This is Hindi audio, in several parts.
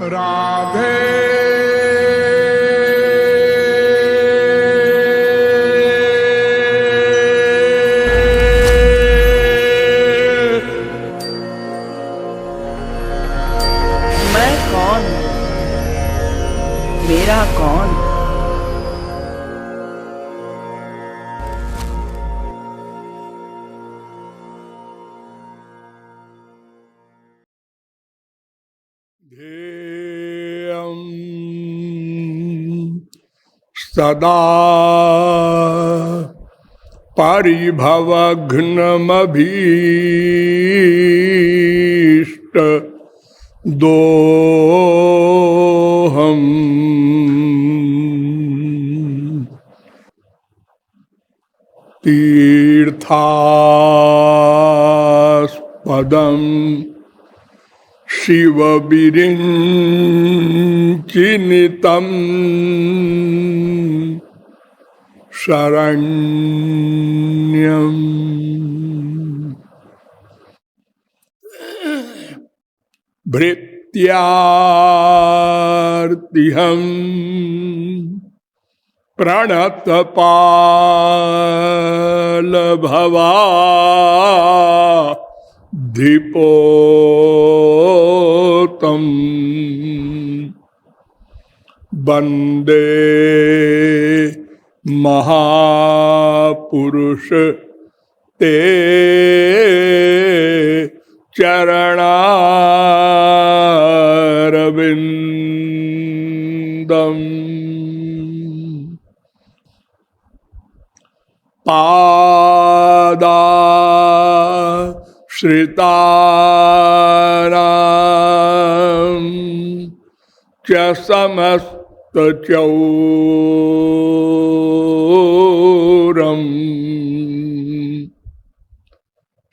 राधे मैं कौन, मेरा कौन। ध्येयं सदा परिभवघ्नमभीष्ट दोहम् तीर्थास्पदम् शिवविरिञ्चिनितं शरण्यम् भृत्यार्तिहम् प्रणतपालभवा धिपोतं वन्दे महापुरुष ते चरणारविन्दम् पादा श्रितानां च समस्तचौरम्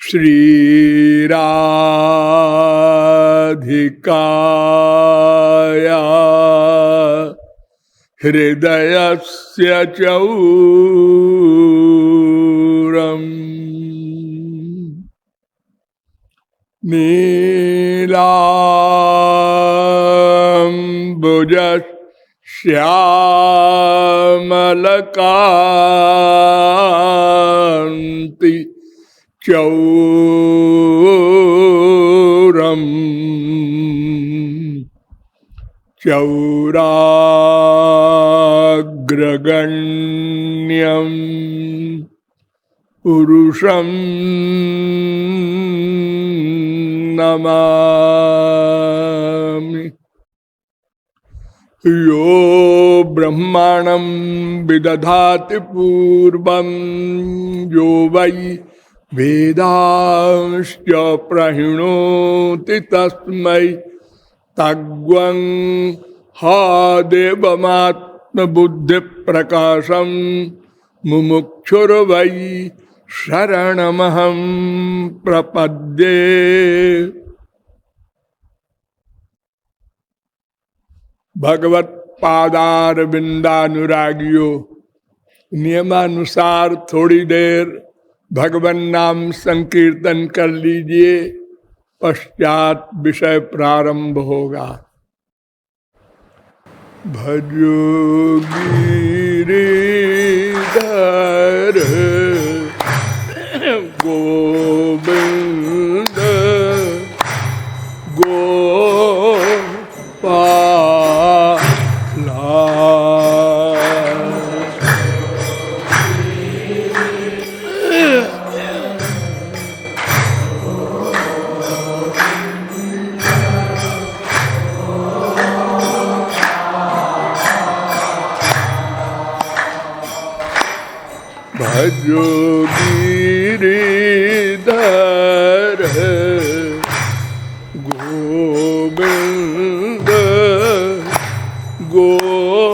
श्रीराधिकाया हृदयस्य चौरम् नीलाम्बुजश्यामलकान्ति चौरम् चौराग्रगण्यम् पुरुषं नमामि। यो ब्रह्माणं विदधाति पूर्वं यो वै वेदांश्च प्रहिणोति तस्मै तग्वं हा देवमात्मबुद्धिप्रकाशं मुमुक्षुर्वै शरणमहं प्रपद्ये। भगवत पादारविंदानुरागियों, नियमानुसार थोड़ी देर भगवान नाम संकीर्तन कर लीजिए, पश्चात विषय प्रारंभ होगा। भजो गिरिधर गोविंद गोपाला। भजो गिरिधर गोविंद गोपाला।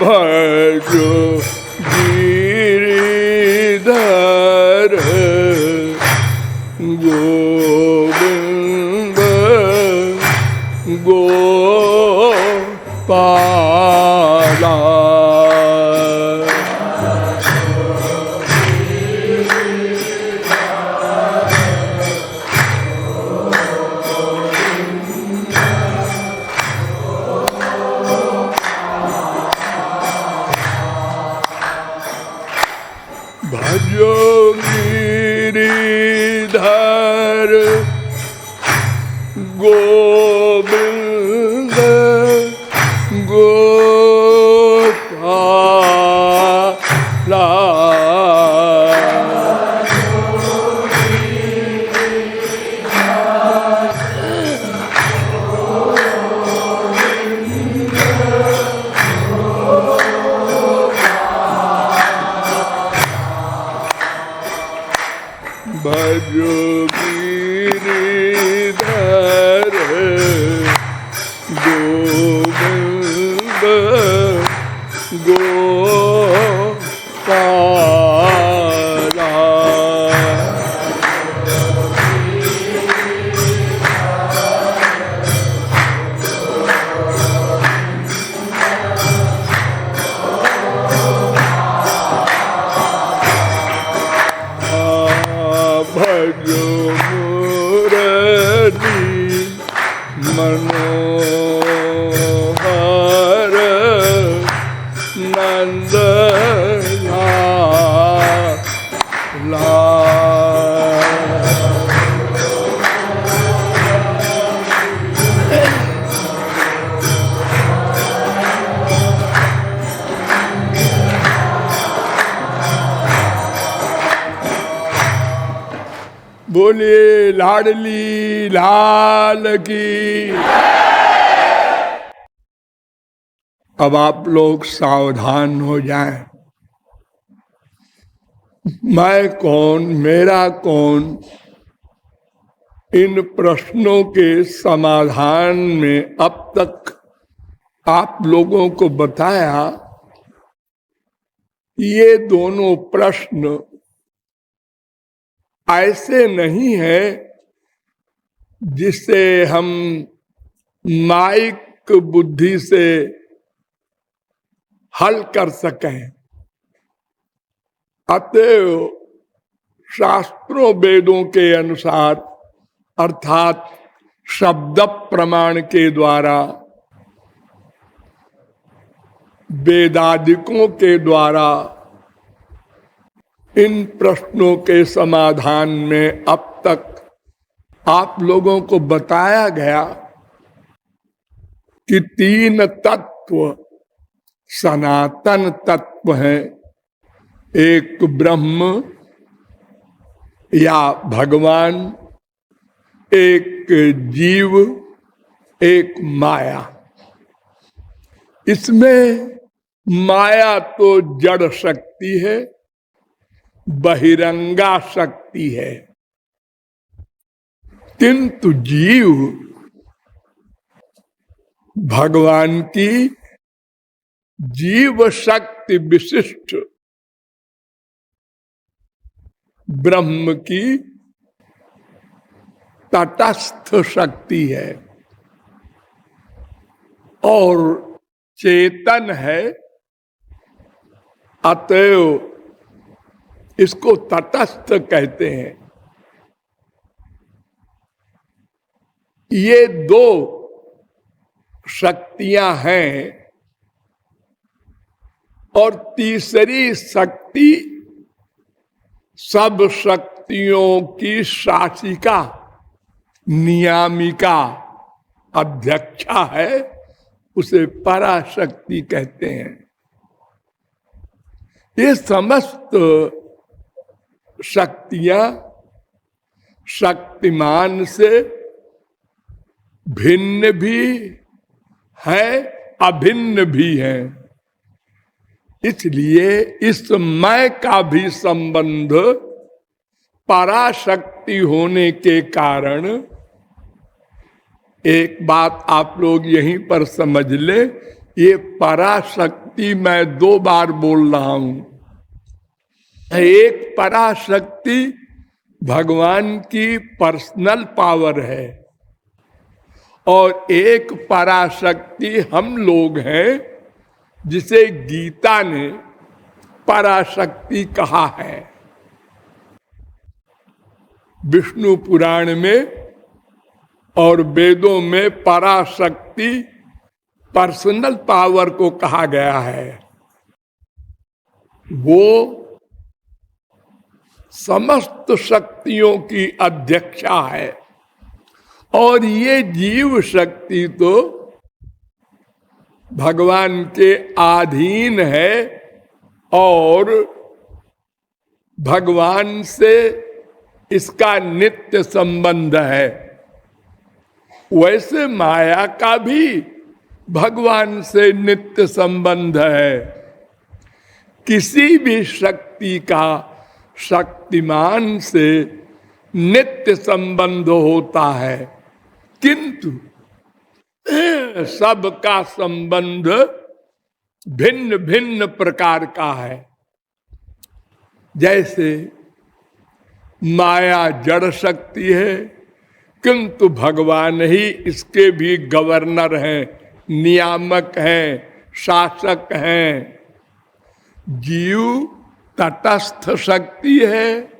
भजो गिरिधर भजो गिरिधर गोविंद गोपाला। भजो गिरिधर गोविंद गोपाला। भजो मुरली मनोहर नंद लाला। बोलिए लाडली लाल की। अब आप लोग सावधान हो जाएं। मैं कौन, मेरा कौन, इन प्रश्नों के समाधान में अब तक आप लोगों को बताया। ये दोनों प्रश्न ऐसे नहीं है जिसे हम माइक बुद्धि से हल कर सकें। अतएव शास्त्रों वेदों के अनुसार अर्थात शब्द प्रमाण के द्वारा, वेदादिकों के द्वारा इन प्रश्नों के समाधान में अब तक आप लोगों को बताया गया कि तीन तत्व सनातन तत्व हैं। एक ब्रह्म या भगवान, एक जीव, एक माया। इसमें माया तो जड़ शक्ति है, बहिरंगा शक्ति है, किंतु जीव भगवान की जीव शक्ति विशिष्ट ब्रह्म की तटस्थ शक्ति है और चेतन है। अतएव इसको तटस्थ कहते हैं। ये दो शक्तियां हैं और तीसरी शक्ति सब शक्तियों की शासिका, नियामिका, अध्यक्षा है। उसे पराशक्ति कहते हैं। ये समस्त शक्तियां शक्तिमान से भिन्न भी है, अभिन्न भी है। इसलिए इस मैं का भी संबंध पराशक्ति होने के कारण, एक बात आप लोग यहीं पर समझ ले, ये पराशक्ति मैं दो बार बोल रहा हूं। एक पराशक्ति भगवान की पर्सनल पावर है और एक पराशक्ति हम लोग हैं जिसे गीता ने पराशक्ति कहा है। विष्णु पुराण में और वेदों में पराशक्ति पर्सनल पावर को कहा गया है। वो समस्त शक्तियों की अध्यक्षा है। और ये जीव शक्ति तो भगवान के अधीन है और भगवान से इसका नित्य संबंध है। वैसे माया का भी भगवान से नित्य संबंध है। किसी भी शक्ति का शक्तिमान से नित्य संबंध होता है, किंतु सबका संबंध भिन्न भिन्न प्रकार का है। जैसे माया जड़ शक्ति है, किंतु भगवान ही इसके भी गवर्नर हैं, नियामक हैं, शासक हैं। जीव तटस्थ शक्ति है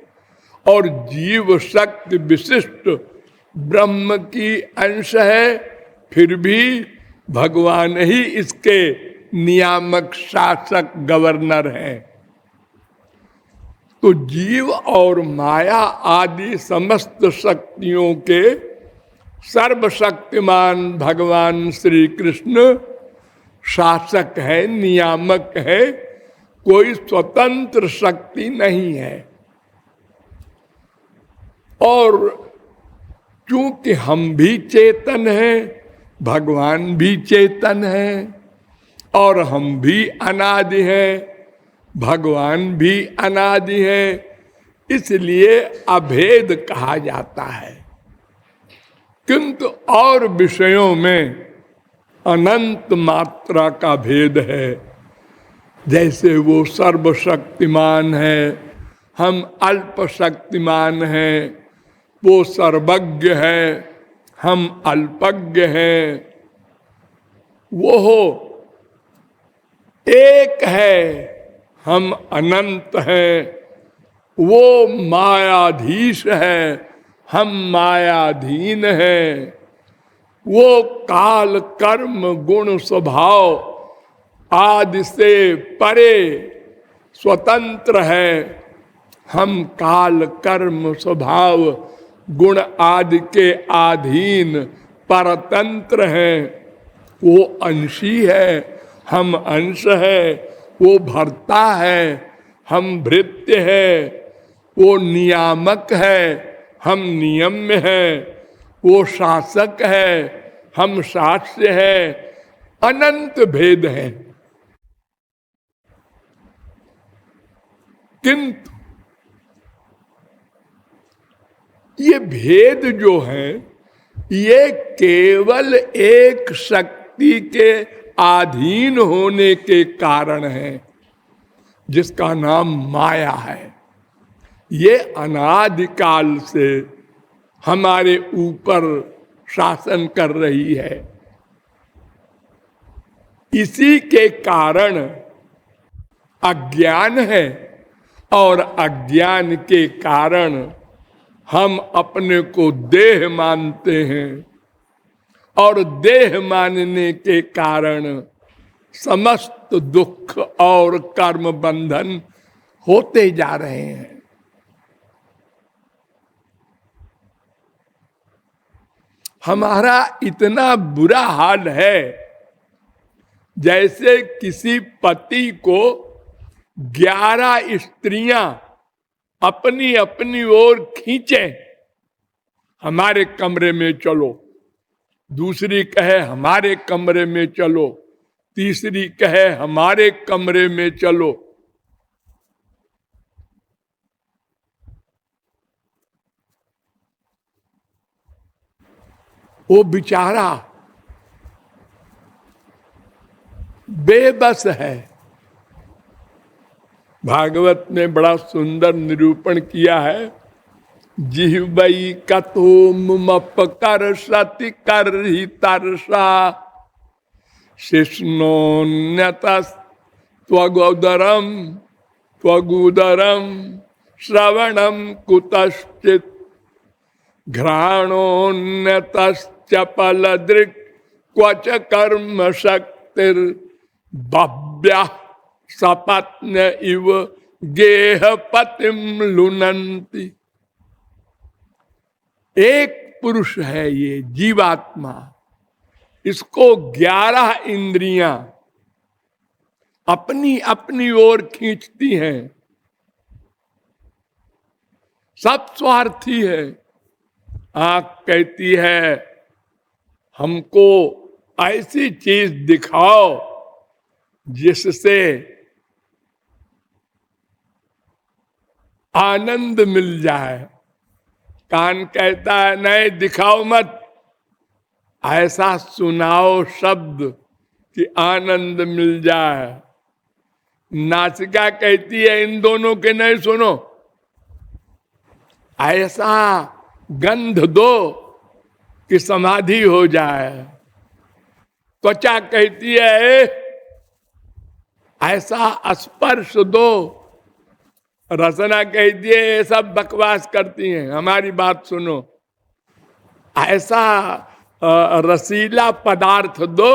और जीव शक्ति विशिष्ट ब्रह्म की अंश है, फिर भी भगवान ही इसके नियामक, शासक, गवर्नर हैं। तो जीव और माया आदि समस्त शक्तियों के सर्वशक्तिमान भगवान श्री कृष्ण शासक है, नियामक है, कोई स्वतंत्र शक्ति नहीं है। और क्योंकि हम भी चेतन हैं, भगवान भी चेतन है, और हम भी अनादि हैं, भगवान भी अनादि है, इसलिए अभेद कहा जाता है। किंतु और विषयों में अनंत मात्रा का भेद है। जैसे वो सर्वशक्तिमान है, हम अल्प शक्तिमान हैं, वो सर्वज्ञ है, हम अल्पज्ञ हैं। वो एक है, हम अनंत हैं। वो मायाधीश है, हम मायाधीन हैं। वो काल, कर्म, गुण, स्वभाव आदि से परे स्वतंत्र है, हम काल, कर्म, स्वभाव, गुण आदि के अधीन परतंत्र हैं। वो अंशी है, हम अंश है। वो भर्ता है, हम भृत्य है। वो नियामक है, हम नियम्य हैं। वो शासक है, हम शास्य है। अनंत भेद है। किंतु ये भेद जो है, ये केवल एक शक्ति के अधीन होने के कारण है, जिसका नाम माया है। ये अनादिकाल से हमारे ऊपर शासन कर रही है। इसी के कारण अज्ञान है, और अज्ञान के कारण हम अपने को देह मानते हैं, और देह मानने के कारण समस्त दुख और कर्म बंधन होते जा रहे हैं। हमारा इतना बुरा हाल है, जैसे किसी पति को 11 स्त्रियां अपनी अपनी ओर खींचे, हमारे कमरे में चलो। दूसरी कहे हमारे कमरे में चलो, तीसरी कहे हमारे कमरे में चलो। वो बेचारा बेबस है। भागवत ने बड़ा सुंदर निरूपण किया है। जिह्वई कथोमपकर सति कर ही तरसा शिष्णोन्यत त्वगोदरम श्रवणम कुतश्चित घ्राणोन्यतश्च पलदृक् क्वच कर्म शक्तिर बभ्यः सपत्न इव गेह पतिम लुनंती। एक पुरुष है ये जीवात्मा, इसको 11 इंद्रियां अपनी अपनी ओर खींचती हैं। सब स्वार्थी है। आंख कहती है हमको ऐसी चीज दिखाओ जिससे आनंद मिल जाए। कान कहता है नहीं दिखाओ मत, ऐसा सुनाओ शब्द कि आनंद मिल जाए। नासिका कहती है इन दोनों के नहीं सुनो, ऐसा गंध दो कि समाधि हो जाए। त्वचा कहती है ऐसा स्पर्श दो। रसना कहती है ये सब बकवास करती हैं, हमारी बात सुनो। ऐसा रसीला पदार्थ दो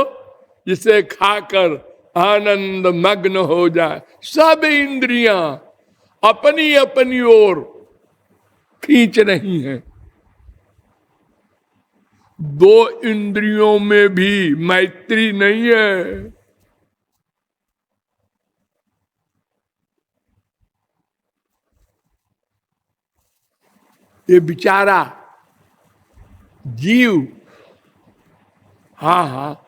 जिसे खाकर आनंद मग्न हो जाए। सब इंद्रियां अपनी अपनी ओर खींच रही हैं। 2 इंद्रियों में भी मैत्री नहीं है। ये बेचारा जीव, हाँ हाँ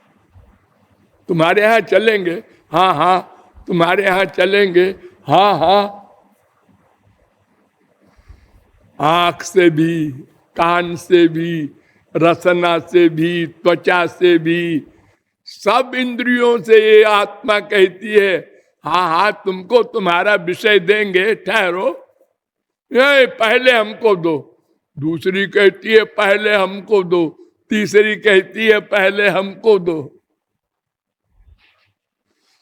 तुम्हारे यहां चलेंगे, हाँ हाँ तुम्हारे यहां चलेंगे, हाँ हाँ। आंख से भी, कान से भी, रसना से भी, त्वचा से भी, सब इंद्रियों से ये आत्मा कहती है हाँ हाँ तुमको तुम्हारा विषय देंगे, ठहरो, ये पहले हमको दो। दूसरी कहती है पहले हमको दो, तीसरी कहती है पहले हमको दो।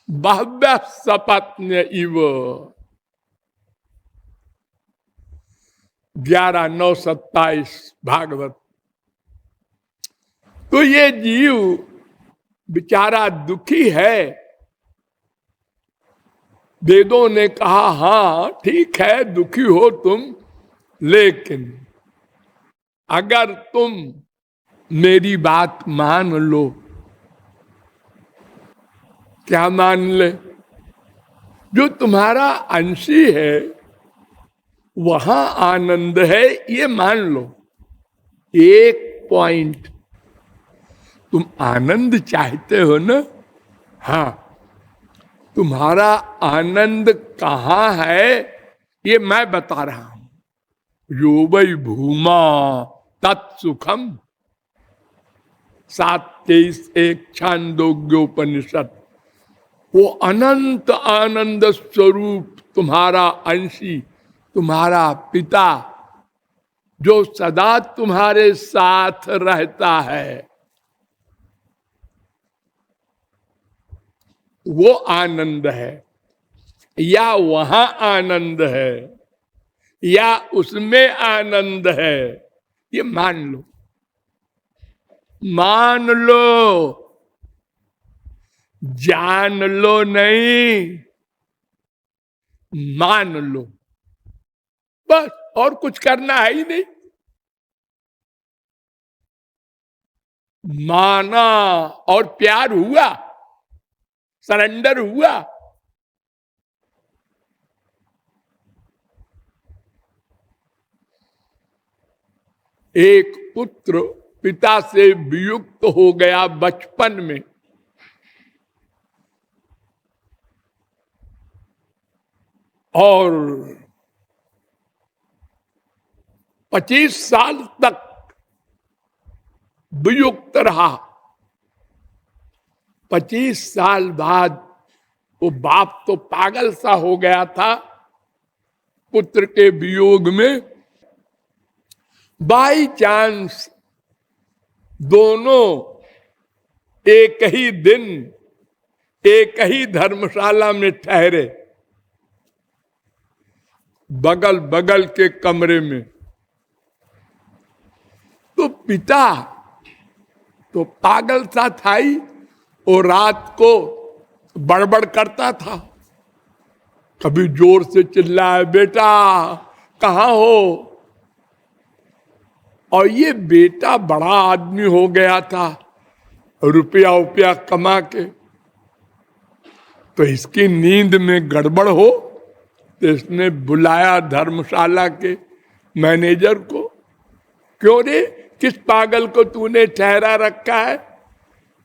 बहव्य सपत्न इव। 11:9-27 भागवत। तो ये जीव बेचारा दुखी है। वेदों ने कहा हाँ ठीक है दुखी हो तुम, लेकिन अगर तुम मेरी बात मान लो। क्या मान ले? जो तुम्हारा अंशी है वहां आनंद है, ये मान लो। एक पॉइंट, तुम आनंद चाहते हो ना? हाँ, तुम्हारा आनंद कहाँ है ये मैं बता रहा हूं। यो वै भूमा तत्सुखम। 7:23 छांदोग्योपनिषद। वो अनंत आनंद स्वरूप तुम्हारा अंशी, तुम्हारा पिता, जो सदा तुम्हारे साथ रहता है, वो आनंद है। या वहां आनंद है या उसमें आनंद है, ये मान लो। मान लो, जान लो नहीं, मान लो बस। और कुछ करना है ही नहीं। माना और प्यार हुआ, सरेंडर हुआ। एक पुत्र पिता से वियुक्त हो गया बचपन में, और 25 साल तक वियुक्त रहा। 25 साल बाद वो बाप तो पागल सा हो गया था पुत्र के वियोग में। बाई चांस दोनों एक ही दिन एक ही धर्मशाला में ठहरे, बगल बगल के कमरे में। तो पिता तो पागल सा था ही, और रात को बड़बड़ करता था, कभी जोर से चिल्लाए, बेटा कहाँ हो। और ये बेटा बड़ा आदमी हो गया था, रुपया उपया कमा के, तो इसकी नींद में गड़बड़ हो तो इसने बुलाया धर्मशाला के मैनेजर को, क्यों रे, किस पागल को तूने ठहरा रखा है,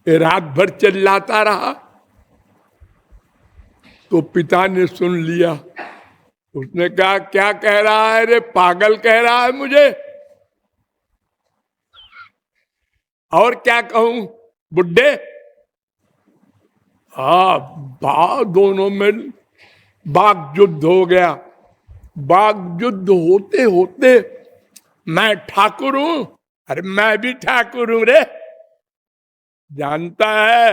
ये रात भर चिल्लाता रहा। तो पिता ने सुन लिया, उसने कहा क्या कह रहा है रे, पागल कह रहा है मुझे, और क्या कहूं बुड्ढे। दोनों में वाक युद्ध हो गया। वाक युद्ध होते होते मैं ठाकुर हूं, अरे मैं भी ठाकुर हूं रे, जानता है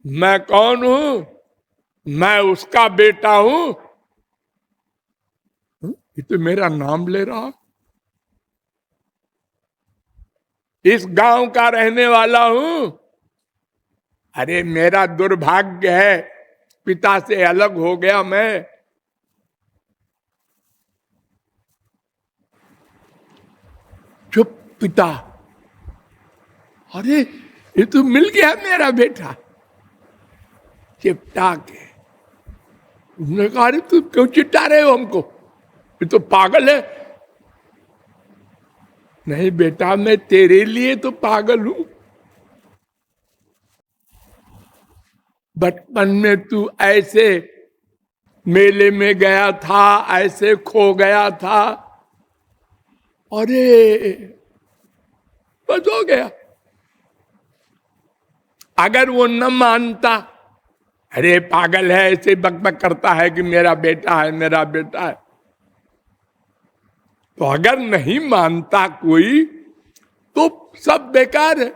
मैं कौन हूं, मैं उसका बेटा हूं। ये तो मेरा नाम ले रहा, इस गांव का रहने वाला हूं। अरे मेरा दुर्भाग्य है, पिता से अलग हो गया मैं। चुप पिता, अरे ये तो मिल गया मेरा बेटा। चिपटा के उसने कहा, अरे तू क्यों चिट्टा रहे हो हमको, ये तो पागल है। नहीं बेटा, मैं तेरे लिए तो पागल हूं। बचपन में तू ऐसे मेले में गया था, ऐसे खो गया था, अरे बस हो गया। अगर वो न मानता, अरे पागल है, ऐसे बकबक करता है कि मेरा बेटा है मेरा बेटा है, तो अगर नहीं मानता कोई तो सब बेकार है।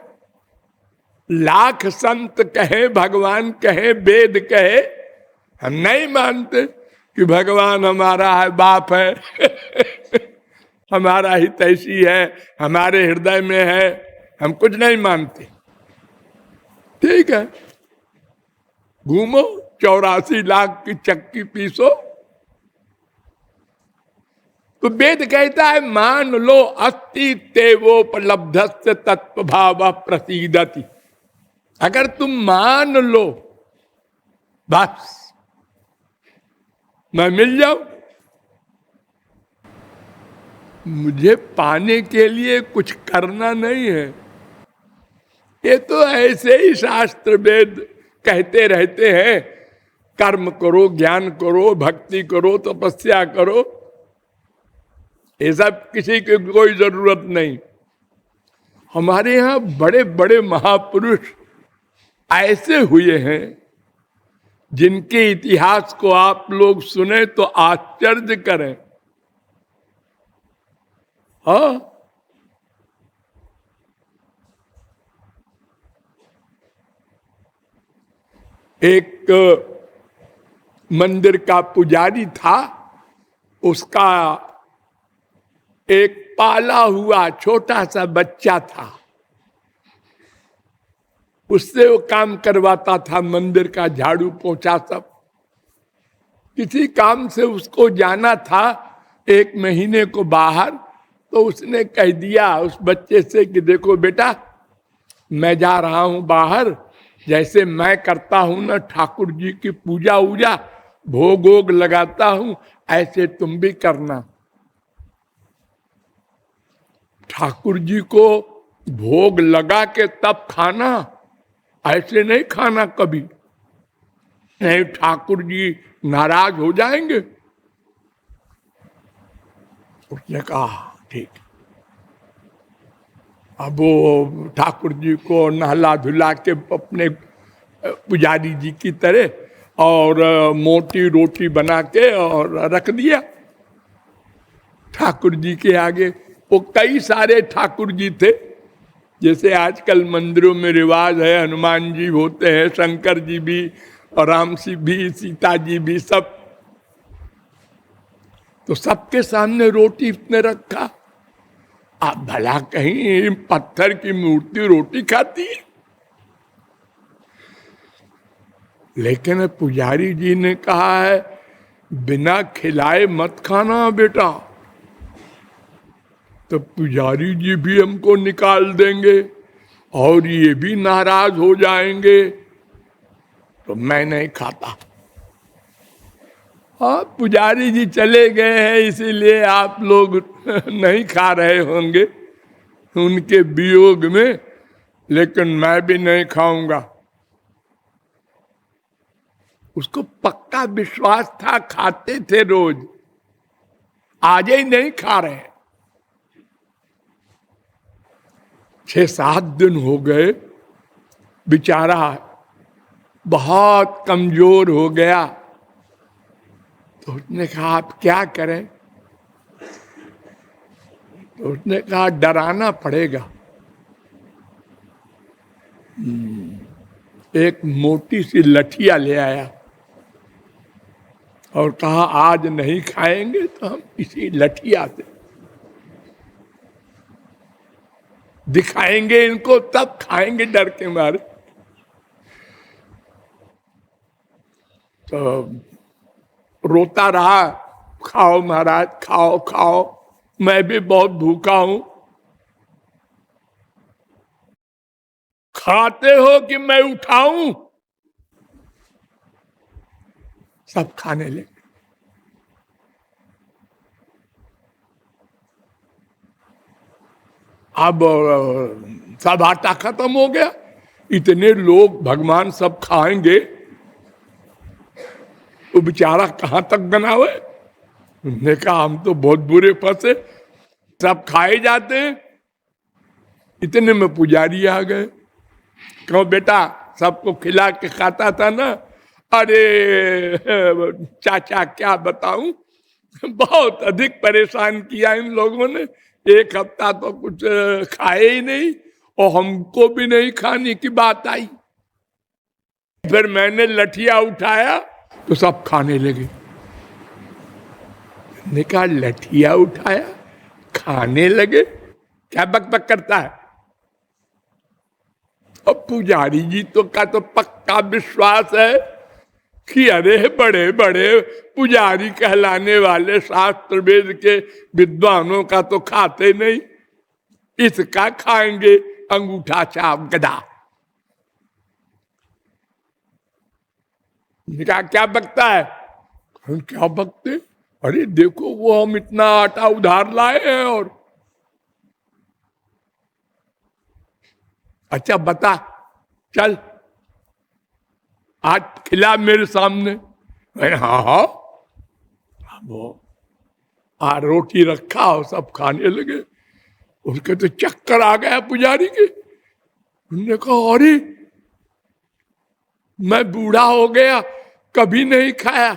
लाख संत कहे, भगवान कहे, वेद कहे, हम नहीं मानते कि भगवान हमारा है, बाप है हमारा ही तैसी है, हमारे हृदय में है, हम कुछ नहीं मानते। ठीक है, घूमो 84 लाख की चक्की पीसो। तो वेद कहता है मान लो अस्ति तेवोपलब्ध तत्व भाव प्रसीदति। अगर तुम मान लो बस मैं मिल जाऊं, मुझे पाने के लिए कुछ करना नहीं है। ये तो ऐसे ही शास्त्र वेद कहते रहते हैं, कर्म करो, ज्ञान करो, भक्ति करो, तपस्या करो, ये सब किसी की कोई जरूरत नहीं। हमारे यहां बड़े बड़े महापुरुष ऐसे हुए हैं जिनके इतिहास को आप लोग सुने तो आश्चर्य करें। हाँ, एक मंदिर का पुजारी था, उसका एक पाला हुआ छोटा सा बच्चा था, उससे वो काम करवाता था, मंदिर का झाड़ू पोछा सब। किसी काम से उसको जाना था 1 महीने को बाहर, तो उसने कह दिया उस बच्चे से कि देखो बेटा, मैं जा रहा हूं बाहर, जैसे मैं करता हूं ना ठाकुर जी की पूजा वूजा, भोग वोग लगाता हूं, ऐसे तुम भी करना। ठाकुर जी को भोग लगा के तब खाना, ऐसे नहीं खाना कभी, नहीं ठाकुर जी नाराज हो जाएंगे। उसने कहा ठीक। अब वो ठाकुर जी को नहला धुला के अपने पुजारी जी की तरह और मोटी रोटी बना के और रख दिया ठाकुर जी के आगे। वो कई सारे ठाकुर जी थे, जैसे आजकल मंदिरों में रिवाज है, हनुमान जी होते हैं, शंकर जी भी, और राम जी भी, सीता जी भी, सब। तो सबके सामने रोटी इसने रखा। आप भला कहीं पत्थर की मूर्ति रोटी खाती है? लेकिन पुजारी जी ने कहा है बिना खिलाए मत खाना बेटा, तो पुजारी जी भी हमको निकाल देंगे और ये भी नाराज हो जाएंगे, तो मैं नहीं खाता। हाँ, पुजारी जी चले गए हैं इसीलिए आप लोग नहीं खा रहे होंगे उनके वियोग में, लेकिन मैं भी नहीं खाऊंगा। उसको पक्का विश्वास था, खाते थे रोज, आज ही नहीं खा रहे। 6-7 दिन हो गए, बेचारा बहुत कमजोर हो गया। तो उसने कहा आप क्या करें? तो उसने कहा डराना पड़ेगा। एक मोटी सी लठिया ले आया और कहा आज नहीं खाएंगे तो हम इसी लठिया से दिखाएंगे इनको, तब खाएंगे डर के मारे। तो रोता रहा, खाओ महाराज खाओ खाओ, मैं भी बहुत भूखा हूं। खाते हो कि मैं उठाऊं? सब खाने लगे। अब सब आटा खत्म हो गया, इतने लोग भगवान सब खाएंगे, वो बेचारा कहां तक बनावे। उन्होंने कहा हम तो बहुत बुरे फंसे, सब खाए जाते हैं। इतने में पुजारी आ गए, कहो बेटा सबको खिला के खाता था ना? अरे चाचा क्या बताऊं, बहुत अधिक परेशान किया इन लोगों ने, 1 हफ्ता तो कुछ खाए ही नहीं और हमको भी नहीं खाने की बात आई। फिर मैंने लठिया उठाया तो सब खाने लगे। ने कहा लठिया उठाया खाने लगे, क्या बकबक करता है? और पुजारी जी तो का तो पक्का विश्वास है कि अरे बड़े बड़े पुजारी कहलाने वाले शास्त्र वेद के विद्वानों का तो खाते नहीं, इसका खाएंगे अंगूठा छाप गधा। कहा क्या बकता है? हम क्या बकते? अरे देखो वो हम इतना आटा उधार लाए हैं। और अच्छा बता, चल आज खिला मेरे सामने। हाँ हाँ, वो रोटी रखा और सब खाने लगे। उसके तो चक्कर आ गया पुजारी के। उन्होंने कहा अरे मैं बूढ़ा हो गया, कभी नहीं खाया।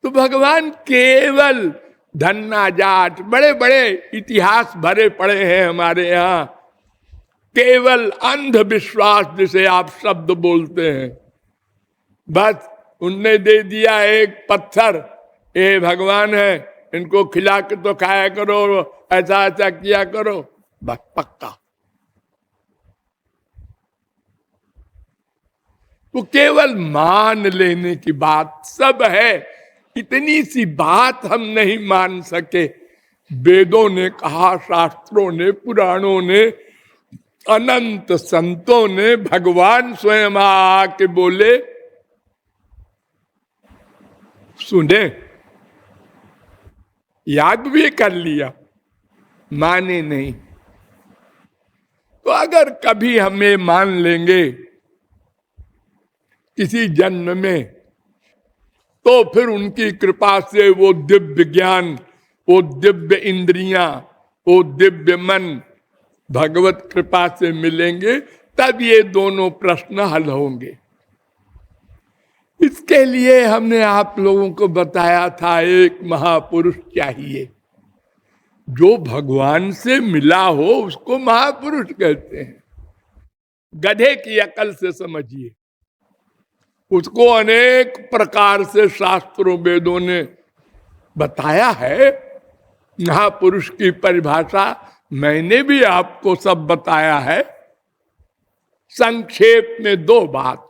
तो भगवान केवल धन्ना जाट, बड़े बड़े इतिहास भरे पड़े हैं हमारे यहाँ, केवल अंधविश्वास जिसे आप शब्द बोलते हैं, बस उनने दे दिया एक पत्थर, ये भगवान है इनको खिला के तो खाया करो, ऐसा ऐसा किया करो, बस पक्का। तो केवल मान लेने की बात सब है, इतनी सी बात हम नहीं मान सके। वेदों ने कहा, शास्त्रों ने, पुराणों ने, अनंत संतों ने, भगवान स्वयं आके बोले, सुने, याद भी कर लिया, माने नहीं। तो अगर कभी हमें मान लेंगे किसी जन्म में, तो फिर उनकी कृपा से वो दिव्य ज्ञान, वो दिव्य इंद्रियां, वो दिव्य मन भगवत कृपा से मिलेंगे, तब ये दोनों प्रश्न हल होंगे। इसके लिए हमने आप लोगों को बताया था एक महापुरुष चाहिए। जो भगवान से मिला हो उसको महापुरुष कहते हैं। गधे की अकल से समझिए, उसको अनेक प्रकार से शास्त्रों वेदों ने बताया है। महापुरुष की परिभाषा मैंने भी आपको सब बताया है। संक्षेप में दो बात।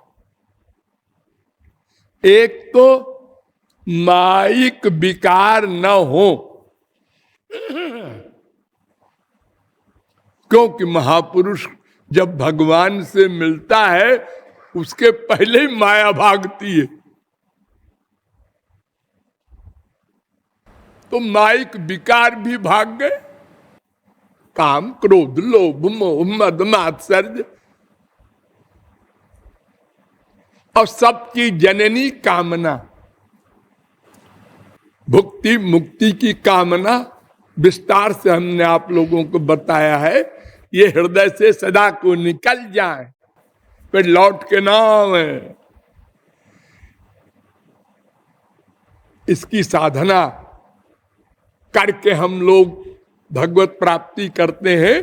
एक तो माइक विकार न हो, क्योंकि महापुरुष जब भगवान से मिलता है उसके पहले ही माया भागती है। तो माइक विकार भी भाग गए, काम क्रोध लोभ मोह मद मात्सर्य और सबकी जननी कामना, भुक्ति मुक्ति की कामना विस्तार से हमने आप लोगों को बताया है। ये हृदय से सदा को निकल जाए, फिर लौट के ना आवे। इसकी साधना करके हम लोग भगवत प्राप्ति करते हैं।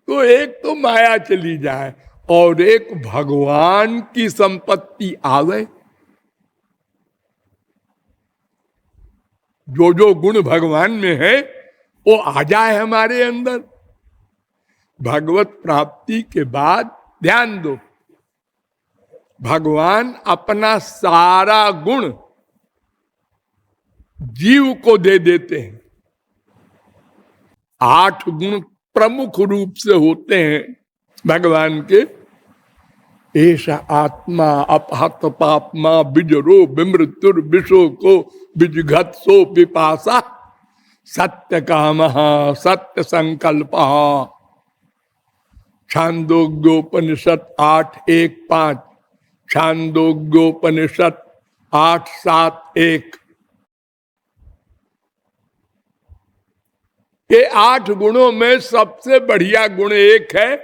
तो एक तो माया चली जाए और एक भगवान की संपत्ति आवे। जो जो गुण भगवान में है वो आ जाए हमारे अंदर। भगवत प्राप्ति के बाद ध्यान दो, भगवान अपना सारा गुण जीव को दे देते हैं। 8 गुण प्रमुख रूप से होते हैं भगवान के। ऐसा आत्मा अपहत पापमा बिजरो विमृत्युर विशोको विजघत्सो पिपासा सत्य काम सत्य संकल्प। छांदोग्योपनिषद 8:1-5, छांदोग्योपनिषद 8:7-1। ये 8 गुणों में सबसे बढ़िया गुण एक है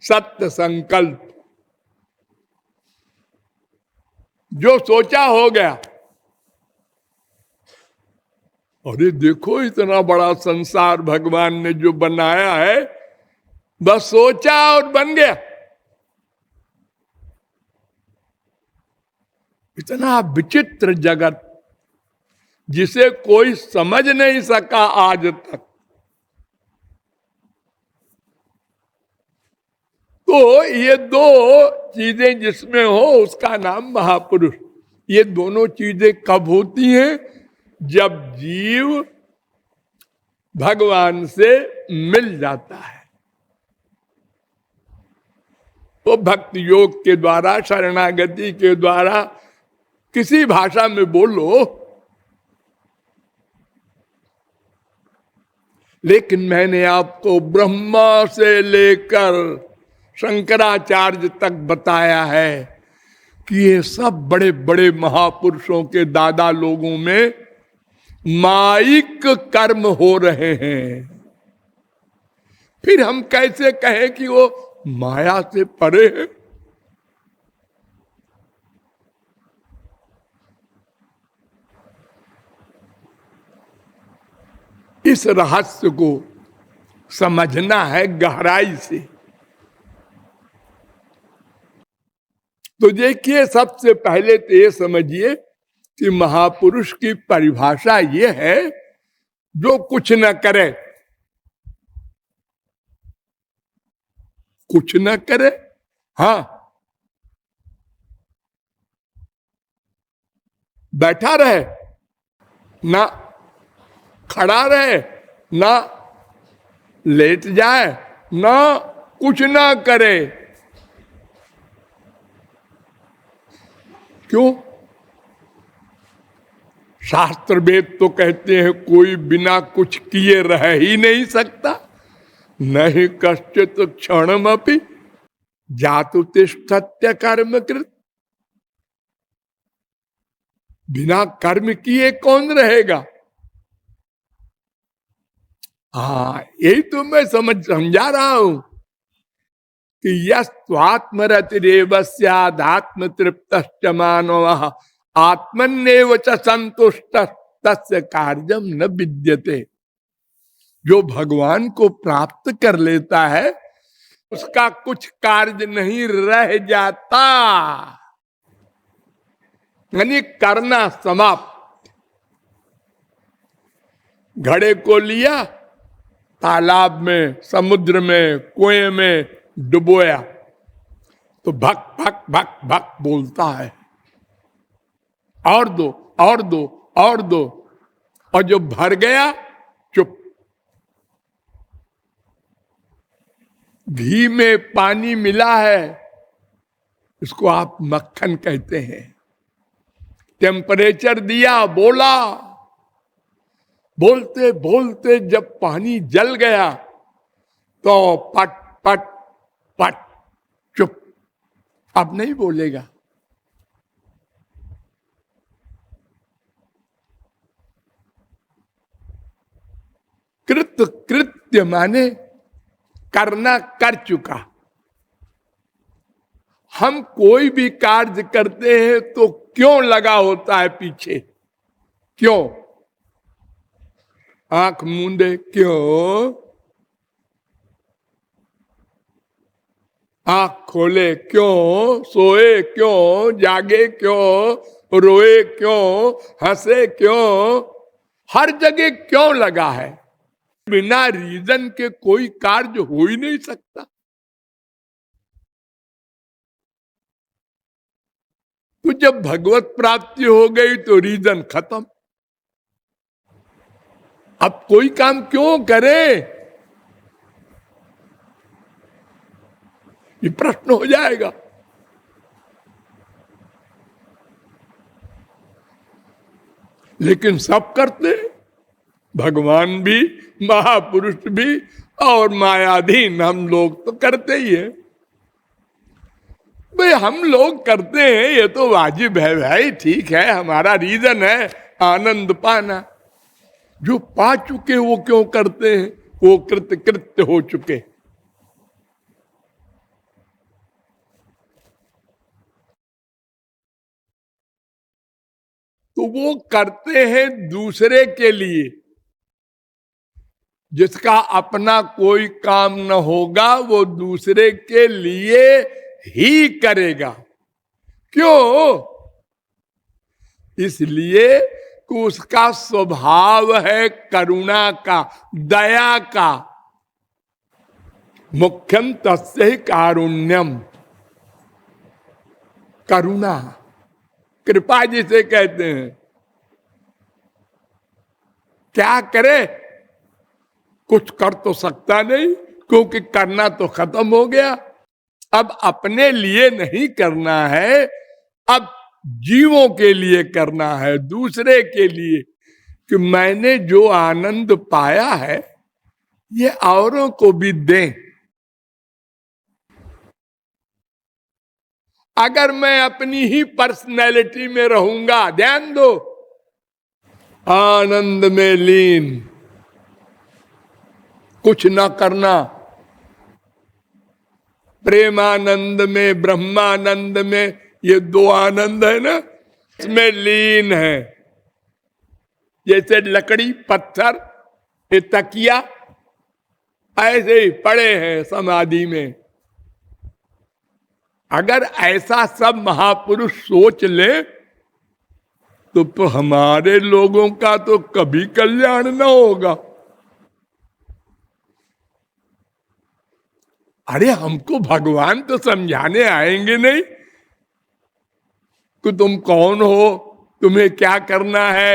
सत्य संकल्प। जो सोचा हो गया। अरे देखो इतना बड़ा संसार भगवान ने जो बनाया है, बस सोचा और बन गया। इतना विचित्र जगत जिसे कोई समझ नहीं सका आज तक। तो ये 2 चीजें जिसमें हो उसका नाम महापुरुष। ये दोनों चीजें कब होती हैं? जब जीव भगवान से मिल जाता है। तो भक्ति योग के द्वारा, शरणागति के द्वारा, किसी भाषा में बोलो, लेकिन मैंने आपको ब्रह्मा से लेकर शंकराचार्य तक बताया है कि ये सब बड़े बड़े महापुरुषों के दादा लोगों में माइक कर्म हो रहे हैं। फिर हम कैसे कहें कि वो माया से परे है? इस रहस्य को समझना है गहराई से। तो देखिए, सबसे पहले तो ये समझिए कि महापुरुष की परिभाषा ये है जो कुछ न करे। कुछ न करे, हाँ, बैठा रहे ना, खड़ा रहे ना, लेट जाए ना, कुछ ना करे। क्यों? शास्त्र वेद तो कहते हैं कोई बिना कुछ किए रह ही नहीं सकता। नहीं कश्चित क्षणमपि जातु तिष्ठत्य कर्मकृत। बिना कर्म किए कौन रहेगा? हाँ, यही तो मैं समझा रहा हूं कि यस्त्वात्मरतिरेव स्यादात्म तृप्तश्च मानवः आत्मन्नेव च संतुष्टः तस्य कार्यम न विद्यते। जो भगवान को प्राप्त कर लेता है उसका कुछ कार्य नहीं रह जाता, यानी करना समाप्त। घड़े को लिया, तालाब में, समुद्र में, कुएं में डुबोया, तो भक भक भक भक बोलता है, और दो और दो और दो, और जो भर गया चुप। घी में पानी मिला है, इसको आप मक्खन कहते हैं। टेम्परेचर दिया, बोला, बोलते बोलते जब पानी जल गया तो पट पट पट चुप, अब नहीं बोलेगा। कृत कृत्य माने करना, कर चुका। हम कोई भी कार्य करते हैं तो क्यों लगा होता है पीछे? क्यों? आंख मूंदे क्यों? आंख खोले क्यों? सोए क्यों? जागे क्यों? रोए क्यों? हंसे क्यों? हर जगह क्यों लगा है? बिना रीजन के कोई कार्य हो ही नहीं सकता। तो जब भगवत प्राप्ति हो गई तो रीजन खत्म। अब कोई काम क्यों करे, ये प्रश्न हो जाएगा। लेकिन सब करते हैं, भगवान भी, महापुरुष भी, और मायाधीन हम लोग तो करते ही है। भाई हम लोग करते हैं ये तो वाजिब है भाई, ठीक है, हमारा रीजन है आनंद पाना। जो पा चुके वो क्यों करते हैं? वो कृत्य कृत्य हो चुके। तो वो करते हैं दूसरे के लिए। जिसका अपना कोई काम न होगा वो दूसरे के लिए ही करेगा। क्यों? इसलिए कि उसका स्वभाव है करुणा का, दया का। मुख्यम तस्य ही कारुण्यम, करुणा, कृपा जिसे कहते हैं। क्या करे? कुछ कर तो सकता नहीं, क्योंकि करना तो खत्म हो गया। अब अपने लिए नहीं करना है, अब जीवों के लिए करना है, दूसरे के लिए, कि मैंने जो आनंद पाया है ये औरों को भी दें। अगर मैं अपनी ही पर्सनैलिटी में रहूंगा, ध्यान दो, आनंद में लीन, कुछ न करना, प्रेमानंद में, ब्रह्मानंद में, ये दो आनंद है ना, इसमें लीन है। जैसे लकड़ी, पत्थर, ये तकिया ऐसे ही पड़े हैं समाधि में। अगर ऐसा सब महापुरुष सोच ले तो हमारे लोगों का तो कभी कल्याण न होगा। अरे हमको भगवान तो समझाने आएंगे नहीं कि तुम कौन हो, तुम्हें क्या करना है,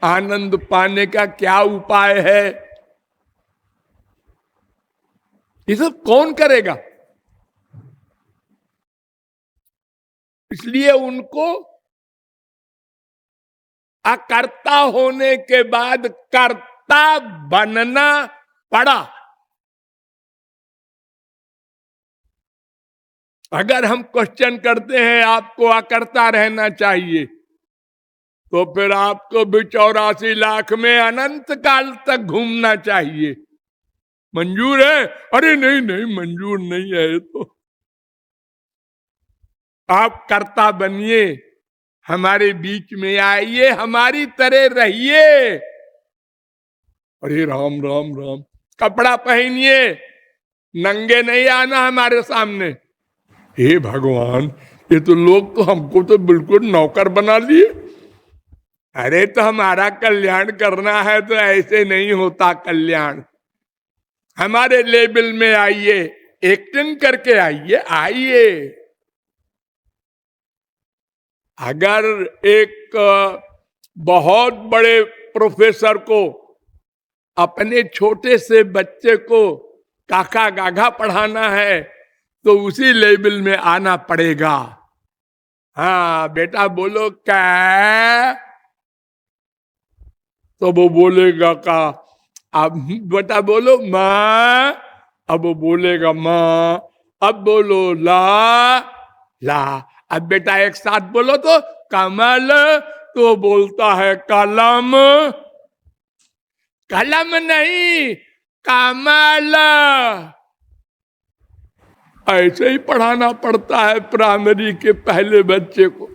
आनंद पाने का क्या उपाय है। ये सब कौन करेगा? इसलिए उनको अकर्ता होने के बाद कर्ता बनना पड़ा। अगर हम क्वेश्चन करते हैं आपको अकर्ता रहना चाहिए, तो फिर आपको भी 84 लाख में अनंत काल तक घूमना चाहिए। मंजूर है? अरे नहीं नहीं मंजूर नहीं है। तो आप कर्ता बनिए, हमारे बीच में आइए, हमारी तरह रहिए। अरे राम राम राम, कपड़ा पहनिए, नंगे नहीं आना हमारे सामने। हे भगवान, ये तो लोग तो हमको तो बिल्कुल नौकर बना लिए। अरे तो हमारा कल्याण करना है तो ऐसे नहीं होता कल्याण। हमारे लेवल में आइए, एक्टिंग करके आइए, आइए। अगर एक बहुत बड़े प्रोफेसर को अपने छोटे से बच्चे को काका गागा पढ़ाना है तो उसी लेवल में आना पड़ेगा। हाँ बेटा बोलो क्या, तो वो बोलेगा का। अब बेटा बोलो माँ, अब वो बोलेगा माँ। अब बोलो ला ला। अब बेटा एक साथ बोलो तो कमल, तो बोलता है कलम। कलम नहीं, कमल। ऐसे ही पढ़ाना पड़ता है प्राइमरी के पहले बच्चे को।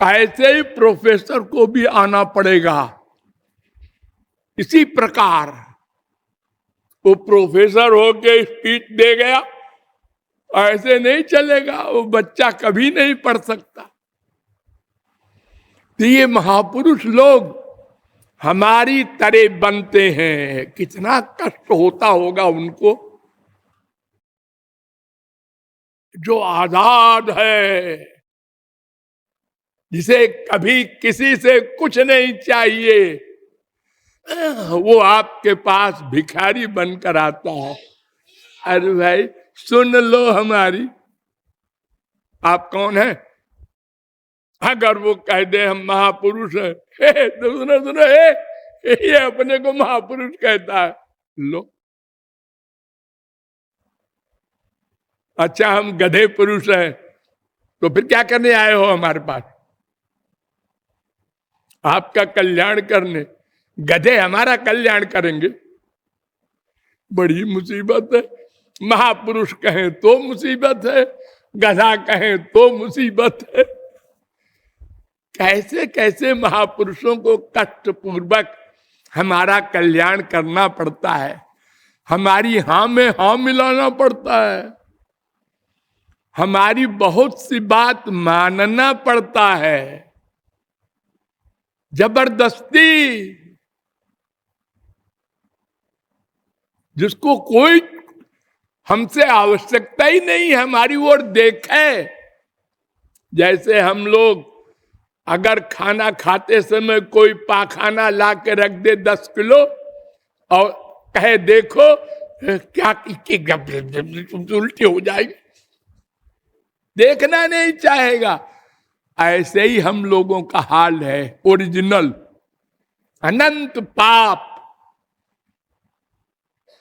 ऐसे ही प्रोफेसर को भी आना पड़ेगा। इसी प्रकार वो प्रोफेसर होके स्पीच दे गया, ऐसे नहीं चलेगा, वो बच्चा कभी नहीं पढ़ सकता। तो ये महापुरुष लोग हमारी तरह बनते हैं, कितना कष्ट होता होगा उनको। जो आजाद है, जिसे कभी किसी से कुछ नहीं चाहिए, वो आपके पास भिखारी बनकर आता है। अरे भाई सुन लो हमारी, आप कौन है? अगर वो कह दे हम महापुरुष हैं, तो सुनो सुनो, ये अपने को महापुरुष कहता है। लो अच्छा हम गधे पुरुष हैं, तो फिर क्या करने आए हो हमारे पास? आपका कल्याण करने। गधे हमारा कल्याण करेंगे? बड़ी मुसीबत है। महापुरुष कहें तो मुसीबत है, गधा कहें तो मुसीबत है। कैसे कैसे महापुरुषों को कष्ट पूर्वक हमारा कल्याण करना पड़ता है, हमारी हां में हां मिलाना पड़ता है, हमारी बहुत सी बात मानना पड़ता है, जबरदस्ती। जिसको कोई हमसे आवश्यकता ही नहीं हमारी ओर देखे। जैसे हम लोग अगर खाना खाते समय कोई पाखाना ला के रख दे 10 किलो और कहे देखो क्या उल्टी हो जाएगी, देखना नहीं चाहेगा। ऐसे ही हम लोगों का हाल है। ओरिजिनल अनंत पाप,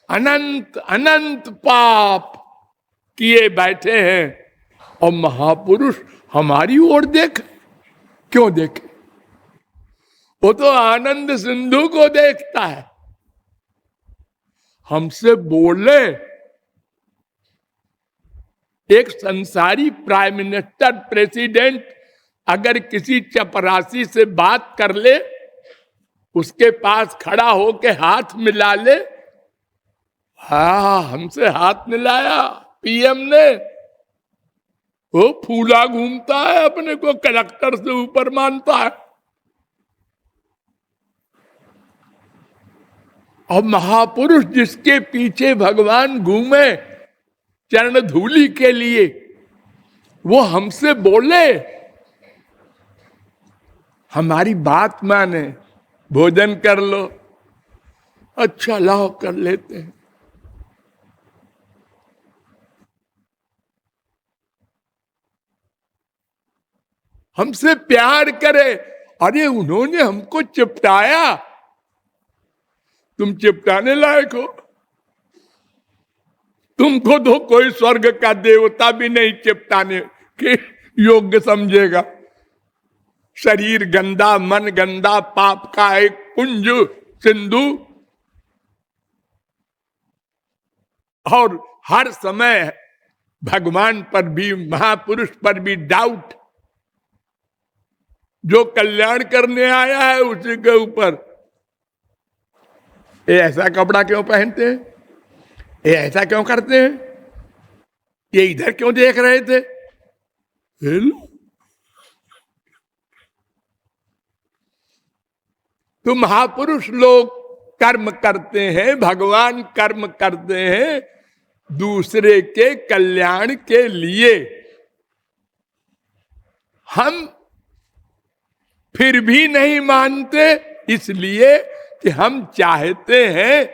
अनंत अनंत पाप किए बैठे हैं, और महापुरुष हमारी ओर देख, क्यों देखे? वो तो आनंद सिंधु को देखता है। हमसे बोले, एक संसारी प्राइम मिनिस्टर प्रेसिडेंट अगर किसी चपरासी से बात कर ले, उसके पास खड़ा होके हाथ मिला ले, हाँ हमसे हाथ मिलाया पीएम ने, वो फूला घूमता है, अपने को कलेक्टर से ऊपर मानता है। और महापुरुष जिसके पीछे भगवान घूमे चरण धूलि के लिए, वो हमसे बोले, हमारी बात माने, भोजन कर लो, अच्छा लाओ कर लेते हैं। हमसे प्यार करे। अरे उन्होंने हमको चिपटाया, तुम चिपटाने लायक हो। तुमको तो कोई स्वर्ग का देवता भी नहीं चिपटाने के योग्य समझेगा। शरीर गंदा, मन गंदा, पाप का एक कुंज सिंधु, और हर समय भगवान पर भी, महापुरुष पर भी डाउट। जो कल्याण करने आया है उसी के ऊपर ये ऐसा कपड़ा क्यों पहनते हैं, ये ऐसा क्यों करते हैं, ये इधर क्यों देख रहे थे। तो महापुरुष लोग कर्म करते हैं, भगवान कर्म करते हैं दूसरे के कल्याण के लिए। हम फिर भी नहीं मानते, इसलिए कि हम चाहते हैं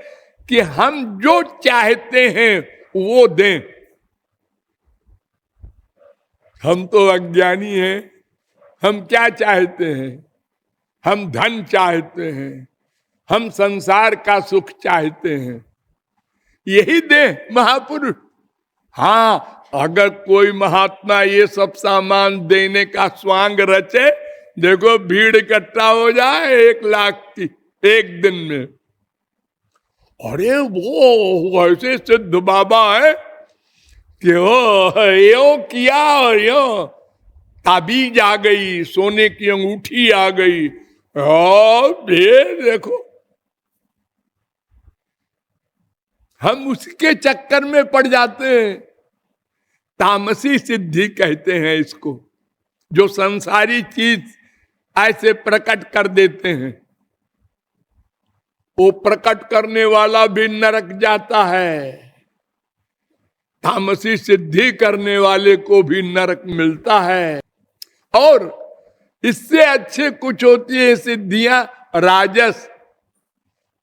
कि हम जो चाहते हैं वो दें। हम तो अज्ञानी हैं। हम क्या चाहते हैं? हम धन चाहते हैं, हम संसार का सुख चाहते हैं। यही दे महापुरुष। हाँ, अगर कोई महात्मा ये सब सामान देने का स्वांग रचे, देखो भीड़ इकट्ठा हो जाए 1,00,000 की एक दिन में। अरे वो ऐसे सिद्ध बाबा है कि वो यो किया और यो ताबीज आ गई, सोने की अंगूठी आ गई, और ये देखो हम उसके चक्कर में पड़ जाते हैं। तामसी सिद्धि कहते हैं इसको, जो संसारी चीज ऐसे प्रकट कर देते हैं। वो प्रकट करने वाला भी नरक जाता है, तामसी सिद्धि करने वाले को भी नरक मिलता है। और इससे अच्छे कुछ होती है सिद्धियां राजस,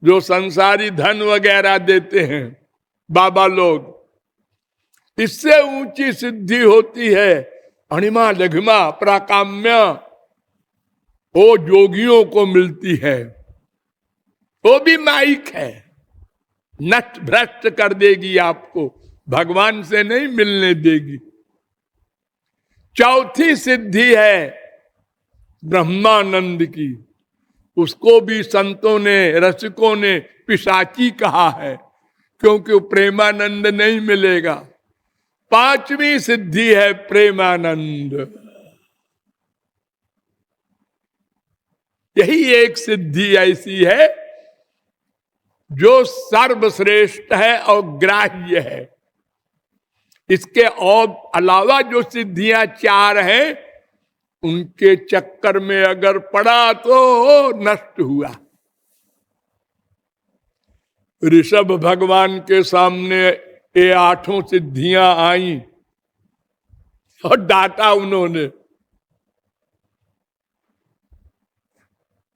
जो संसारी धन वगैरह देते हैं बाबा लोग। इससे ऊंची सिद्धि होती है अणिमा लघिमा प्राकाम्य, वो योगियों को मिलती है। वो भी माइक है, नष्ट भ्रष्ट कर देगी आपको, भगवान से नहीं मिलने देगी। चौथी सिद्धि है ब्रह्मानंद की, उसको भी संतों ने रसिकों ने पिशाची कहा है, क्योंकि वो प्रेमानंद नहीं मिलेगा। पांचवी सिद्धि है प्रेमानंद। यही एक सिद्धि ऐसी है जो सर्वश्रेष्ठ है और ग्राह्य है। इसके और अलावा जो सिद्धियां 4 हैं, उनके चक्कर में अगर पड़ा तो नष्ट हुआ। ऋषभ भगवान के सामने ये 8 सिद्धियां आई और डांटा उन्होंने,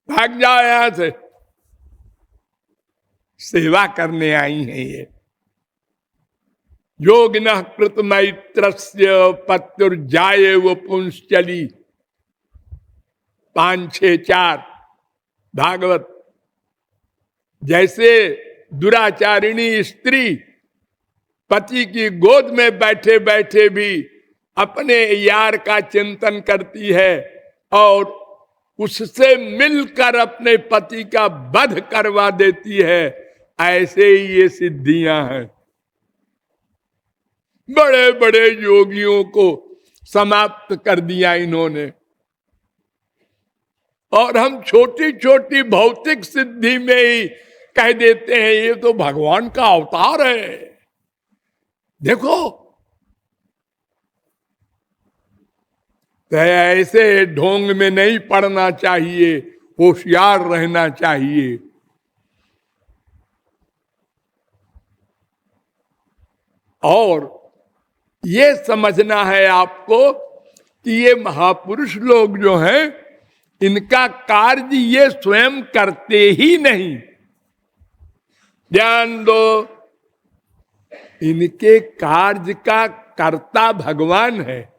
भाग जाओ यहां से, सेवा करने आई हैं ये। योगिनः कृत मैत्रस्य पत्युर्जाये वो पुंश्चली, 5, 6, 4 भागवत। जैसे दुराचारिणी स्त्री पति की गोद में बैठे बैठे भी अपने यार का चिंतन करती है और उससे मिलकर अपने पति का वध करवा देती है, ऐसे ही ये सिद्धियां हैं। बड़े बड़े योगियों को समाप्त कर दिया इन्होंने। और हम छोटी छोटी भौतिक सिद्धि में ही कह देते हैं ये तो भगवान का अवतार है। देखो, तो ऐसे ढोंग में नहीं पड़ना चाहिए, होशियार रहना चाहिए। और ये समझना है आपको कि ये महापुरुष लोग जो हैं, इनका कार्य ये स्वयं करते ही नहीं। ध्यान दो, इनके कार्य का कर्ता भगवान है।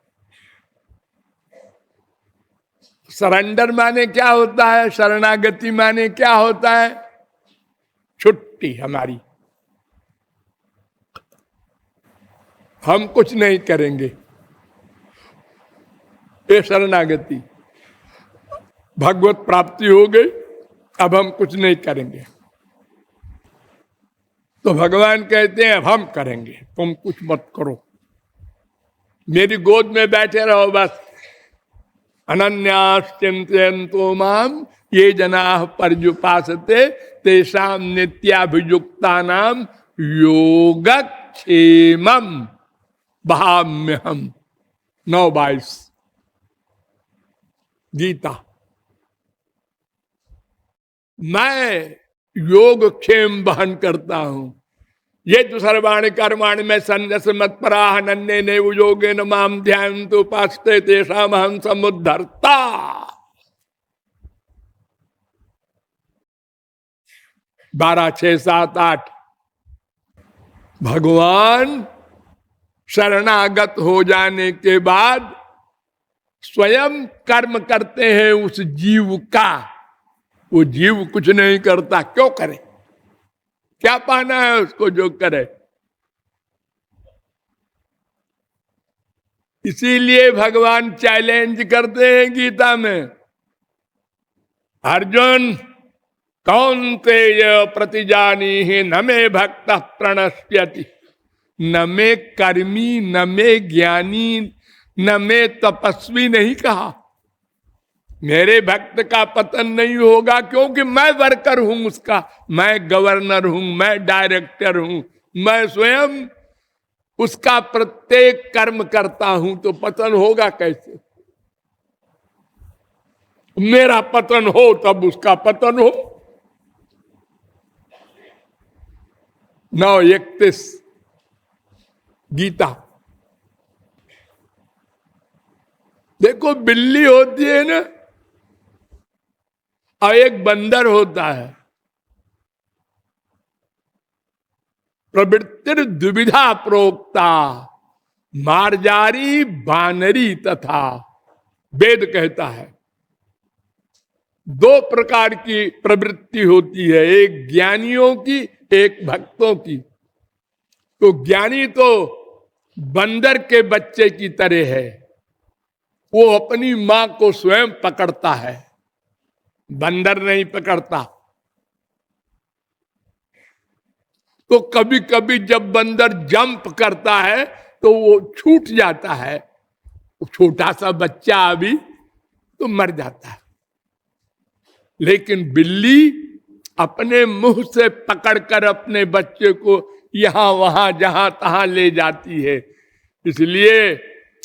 सरेंडर माने क्या होता है? शरणागति माने क्या होता है? छुट्टी हमारी, हम कुछ नहीं करेंगे, ये शरणागति। भगवत प्राप्ति हो गई, अब हम कुछ नहीं करेंगे। तो भगवान कहते हैं अब हम करेंगे, तुम कुछ मत करो, मेरी गोद में बैठे रहो बस। अनन्यास चिंतयन्तो माम ये जनाः पर्युपासते तेषां नित्याभियुक्तानां योगक्षेमं वहाम्यहम्। 9:22 गीता। मैं योगक्षेम वहन करता हूं। ये तो सर्वाणि कर्माणि में संन्यास मत पराह नन्ने ने उयोगे न माम ध्यान तो पास्ते तेषाम हम समुद्धरता। 12, 6, 7, 8 भगवान शरणागत हो जाने के बाद स्वयं कर्म करते हैं उस जीव का। वो जीव कुछ नहीं करता, क्यों करे? क्या पाना है उसको जो करे? इसीलिए भगवान चैलेंज करते हैं गीता में, अर्जुन कौन्ते प्रतिजानी ही न मे भक्त प्रणश्यति, न मे कर्मी, न मे ज्ञानी, न मे तपस्वी नहीं कहा। मेरे भक्त का पतन नहीं होगा क्योंकि मैं वर्कर हूं उसका, मैं गवर्नर हूं, मैं डायरेक्टर हूं, मैं स्वयं उसका प्रत्येक कर्म करता हूं, तो पतन होगा कैसे? मेरा पतन हो तब उसका पतन हो। 9:31 गीता। देखो बिल्ली होती है ना, और एक बंदर होता है। प्रवृत्तिर द्विविधा प्रोक्ता मार्जारी बानरी तथा, वेद कहता है 2 प्रकार की प्रवृत्ति होती है, एक ज्ञानियों की, एक भक्तों की। तो ज्ञानी तो बंदर के बच्चे की तरह है, वो अपनी मां को स्वयं पकड़ता है, बंदर नहीं पकड़ता। तो कभी कभी जब बंदर जंप करता है तो वो छूट जाता है, छोटा सा बच्चा अभी तो मर जाता है। लेकिन बिल्ली अपने मुंह से पकड़कर अपने बच्चे को यहां वहां जहां तहां ले जाती है। इसलिए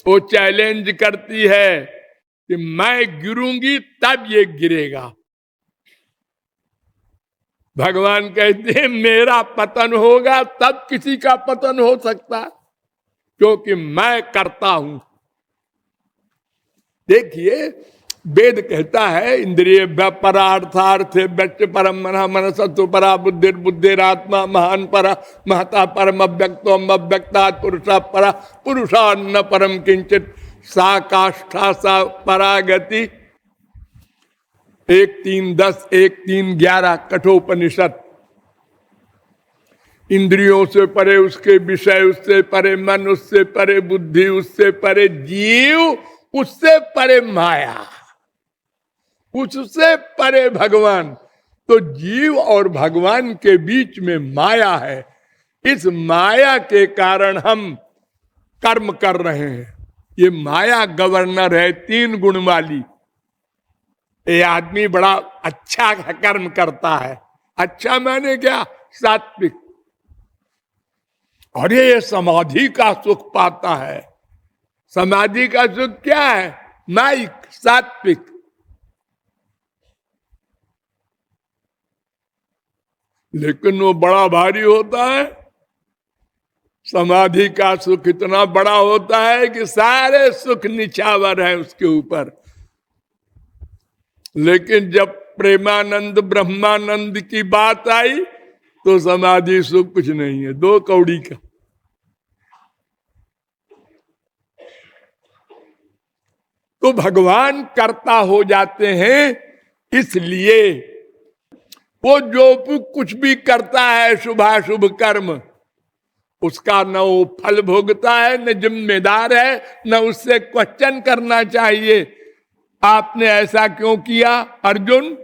वो चैलेंज करती है कि मैं गिरूंगी तब ये गिरेगा। भगवान कहते हैं मेरा पतन होगा तब किसी का पतन हो सकता, क्योंकि मैं करता हूं। देखिए वेद कहता है इंद्रिय परार्थार्थ व्यक्ति परम मन मन सत्व परा बुद्धि बुद्धिरात्मा महान परा महता परम अव्यक्तो अव्यक्ता पुरुषा परा पुरुषान्न परम किंचित सा काष्ठा सा परागति। 1:3-10 1:3-11 कठोपनिषद। इंद्रियों से परे उसके विषय, उससे परे मन, उससे परे बुद्धि, उससे परे जीव, उससे परे माया, उससे परे भगवान। तो जीव और भगवान के बीच में माया है। इस माया के कारण हम कर्म कर रहे हैं। ये माया गवर्नर है, 3 गुण वाली। ये आदमी बड़ा अच्छा कर्म करता है, अच्छा माने क्या? सात्विक। और ये समाधि का सुख पाता है। समाधि का सुख क्या है? माइक, सात्विक। लेकिन वो बड़ा भारी होता है। समाधि का सुख इतना बड़ा होता है कि सारे सुख निछावर है उसके ऊपर। लेकिन जब प्रेमानंद ब्रह्मानंद की बात आई तो समाधि सुख कुछ नहीं है, 2 कौड़ी का। तो भगवान कर्ता हो जाते हैं, इसलिए वो जो कुछ भी करता है शुभाशुभ कर्म, उसका न वो फल भोगता है, न जिम्मेदार है, न उससे क्वेश्चन करना चाहिए आपने ऐसा क्यों किया अर्जुन,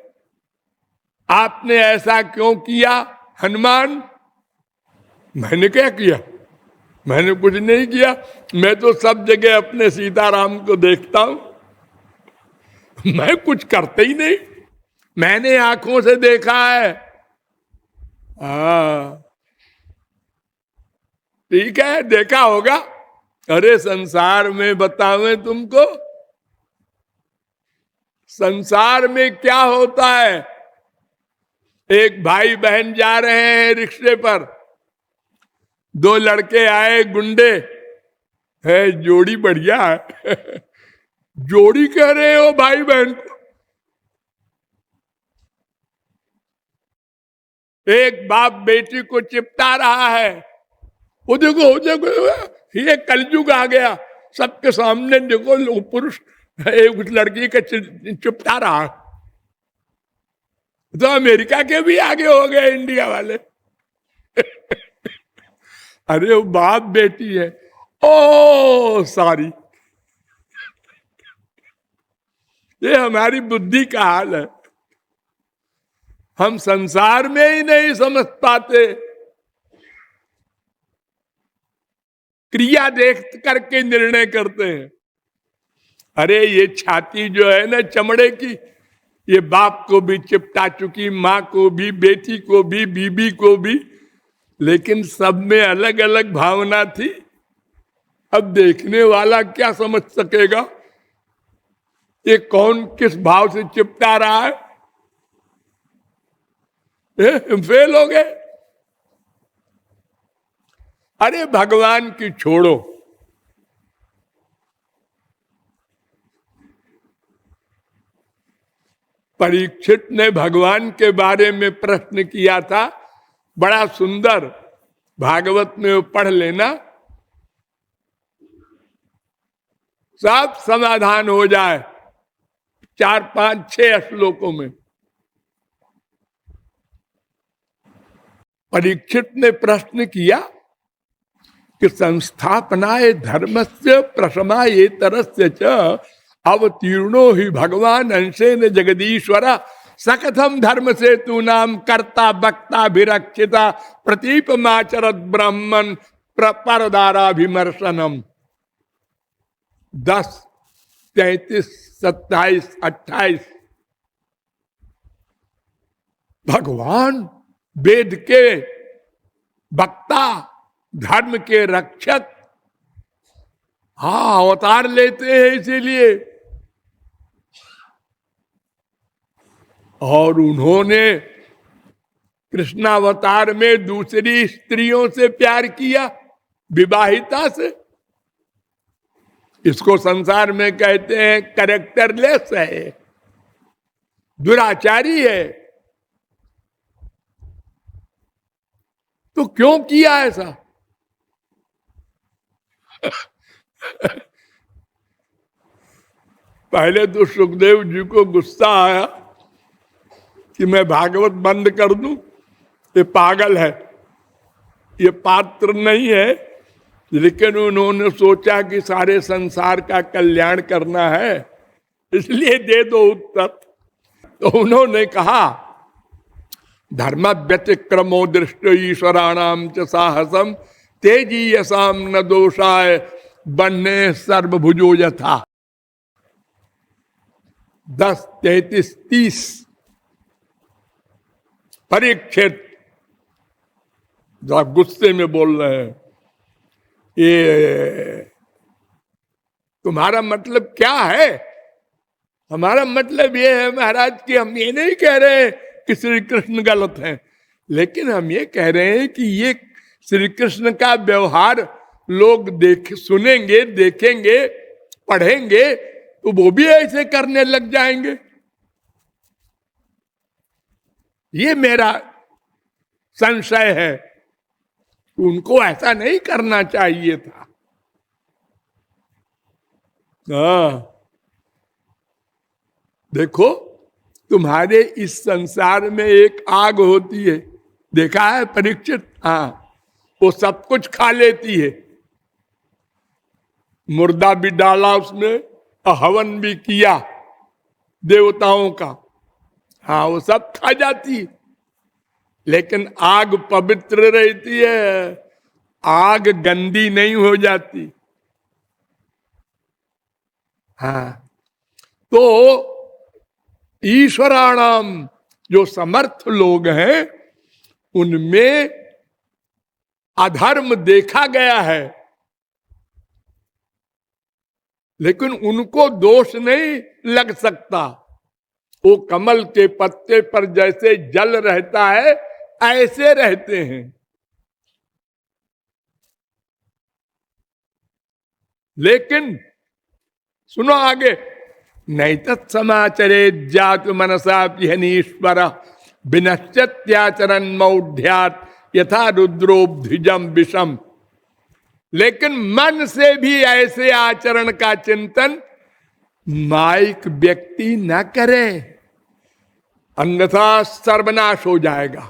आपने ऐसा क्यों किया हनुमान। मैंने क्या किया? मैंने कुछ नहीं किया। मैं तो सब जगह अपने सीताराम को देखता हूं, मैं कुछ करते ही नहीं। मैंने आंखों से देखा है। ठीक है, देखा होगा। अरे संसार में बतावें तुमको, संसार में क्या होता है। एक भाई बहन जा रहे हैं रिक्शे पर, दो लड़के आए गुंडे, है जोड़ी बढ़िया है जोड़ी कह रहे हो भाई बहन को। एक बाप बेटी को चिपटा रहा है, वो देखो ये कलयुग आ गया, सबके सामने देखो लोग पुरुष एक लड़की के चिपटा रहा है। तो अमेरिका के भी आगे हो गए इंडिया वाले अरे वो बाप बेटी है, ओ सॉरी, ये हमारी बुद्धि का हाल है। हम संसार में ही नहीं समझ पाते, क्रिया देख करके निर्णय करते हैं। अरे ये छाती जो है ना चमड़े की, ये बाप को भी चिपटा चुकी, माँ को भी, बेटी को भी, बीबी को भी, लेकिन सब में अलग अलग भावना थी। अब देखने वाला क्या समझ सकेगा ये कौन किस भाव से चिपटा रहा है? फेल हो गए। अरे भगवान की छोड़ो, परीक्षित ने भगवान के बारे में प्रश्न किया था, बड़ा सुंदर, भागवत में पढ़ लेना, सब समाधान हो जाए 4, 5, 6 श्लोकों में। परीक्षित ने प्रश्न किया कि संस्थापनाए धर्मस्य प्रशमाये तरस्य च अवतीर्णो ही भगवान अंशेन जगदीश्वर सकथम धर्म से तू नाम कर्ता वक्ता विरक्षिता प्रतीप माचरत ब्राह्मण परदाराभिमर्शनम। 10, 33, 27, 28 भगवान वेद के वक्ता, धर्म के रक्षक, हाँ अवतार लेते हैं इसीलिए। और उन्होंने कृष्णावतार में दूसरी स्त्रियों से प्यार किया, विवाहिता से। इसको संसार में कहते हैं कैरेक्टरलेस है, दुराचारी है। तो क्यों किया ऐसा? पहले तो सुखदेव जी को गुस्सा आया कि मैं भागवत बंद कर दूं, ये पागल है, ये पात्र नहीं है। लेकिन उन्होंने सोचा कि सारे संसार का कल्याण करना है, इसलिए दे दो उत्तर। तो उन्होंने कहा धर्म व्यतिक्रमो दृष्ट ईश्वराणाम च साहसम तेजी यसाम न दोषाय बन्ने सर्वभुजो यथा। 10, 33, 30 परीक्षित जरा गुस्से में बोल रहे हैं, ये तुम्हारा मतलब क्या है? हमारा मतलब ये है महाराज कि हम ये नहीं कह रहे कि श्री कृष्ण गलत हैं, लेकिन हम ये कह रहे हैं कि ये श्री कृष्ण का व्यवहार लोग सुनेंगे, देखेंगे, पढ़ेंगे तो वो भी ऐसे करने लग जाएंगे। ये मेरा संशय है, उनको ऐसा नहीं करना चाहिए था। देखो तुम्हारे इस संसार में एक आग होती है, देखा है परीक्षित? हाँ, वो सब कुछ खा लेती है, मुर्दा भी डाला उसमें, हवन भी किया देवताओं का, हाँ वो सब खा जाती है, लेकिन आग पवित्र रहती है, आग गंदी नहीं हो जाती। हाँ, तो ईश्वराणाम जो समर्थ लोग हैं उनमें अधर्म देखा गया है, लेकिन उनको दोष नहीं लग सकता। वो कमल के पत्ते पर जैसे जल रहता है ऐसे रहते हैं। लेकिन सुनो आगे, नहीं तत्समाचरे जात मनसा पिहनीश्वर विनश्यत्याचरण मौढ़्यात यथा रुद्रोब्धिजम विषम। लेकिन मन से भी ऐसे आचरण का चिंतन माइक व्यक्ति न करे, अन्यथा सर्वनाश हो जाएगा।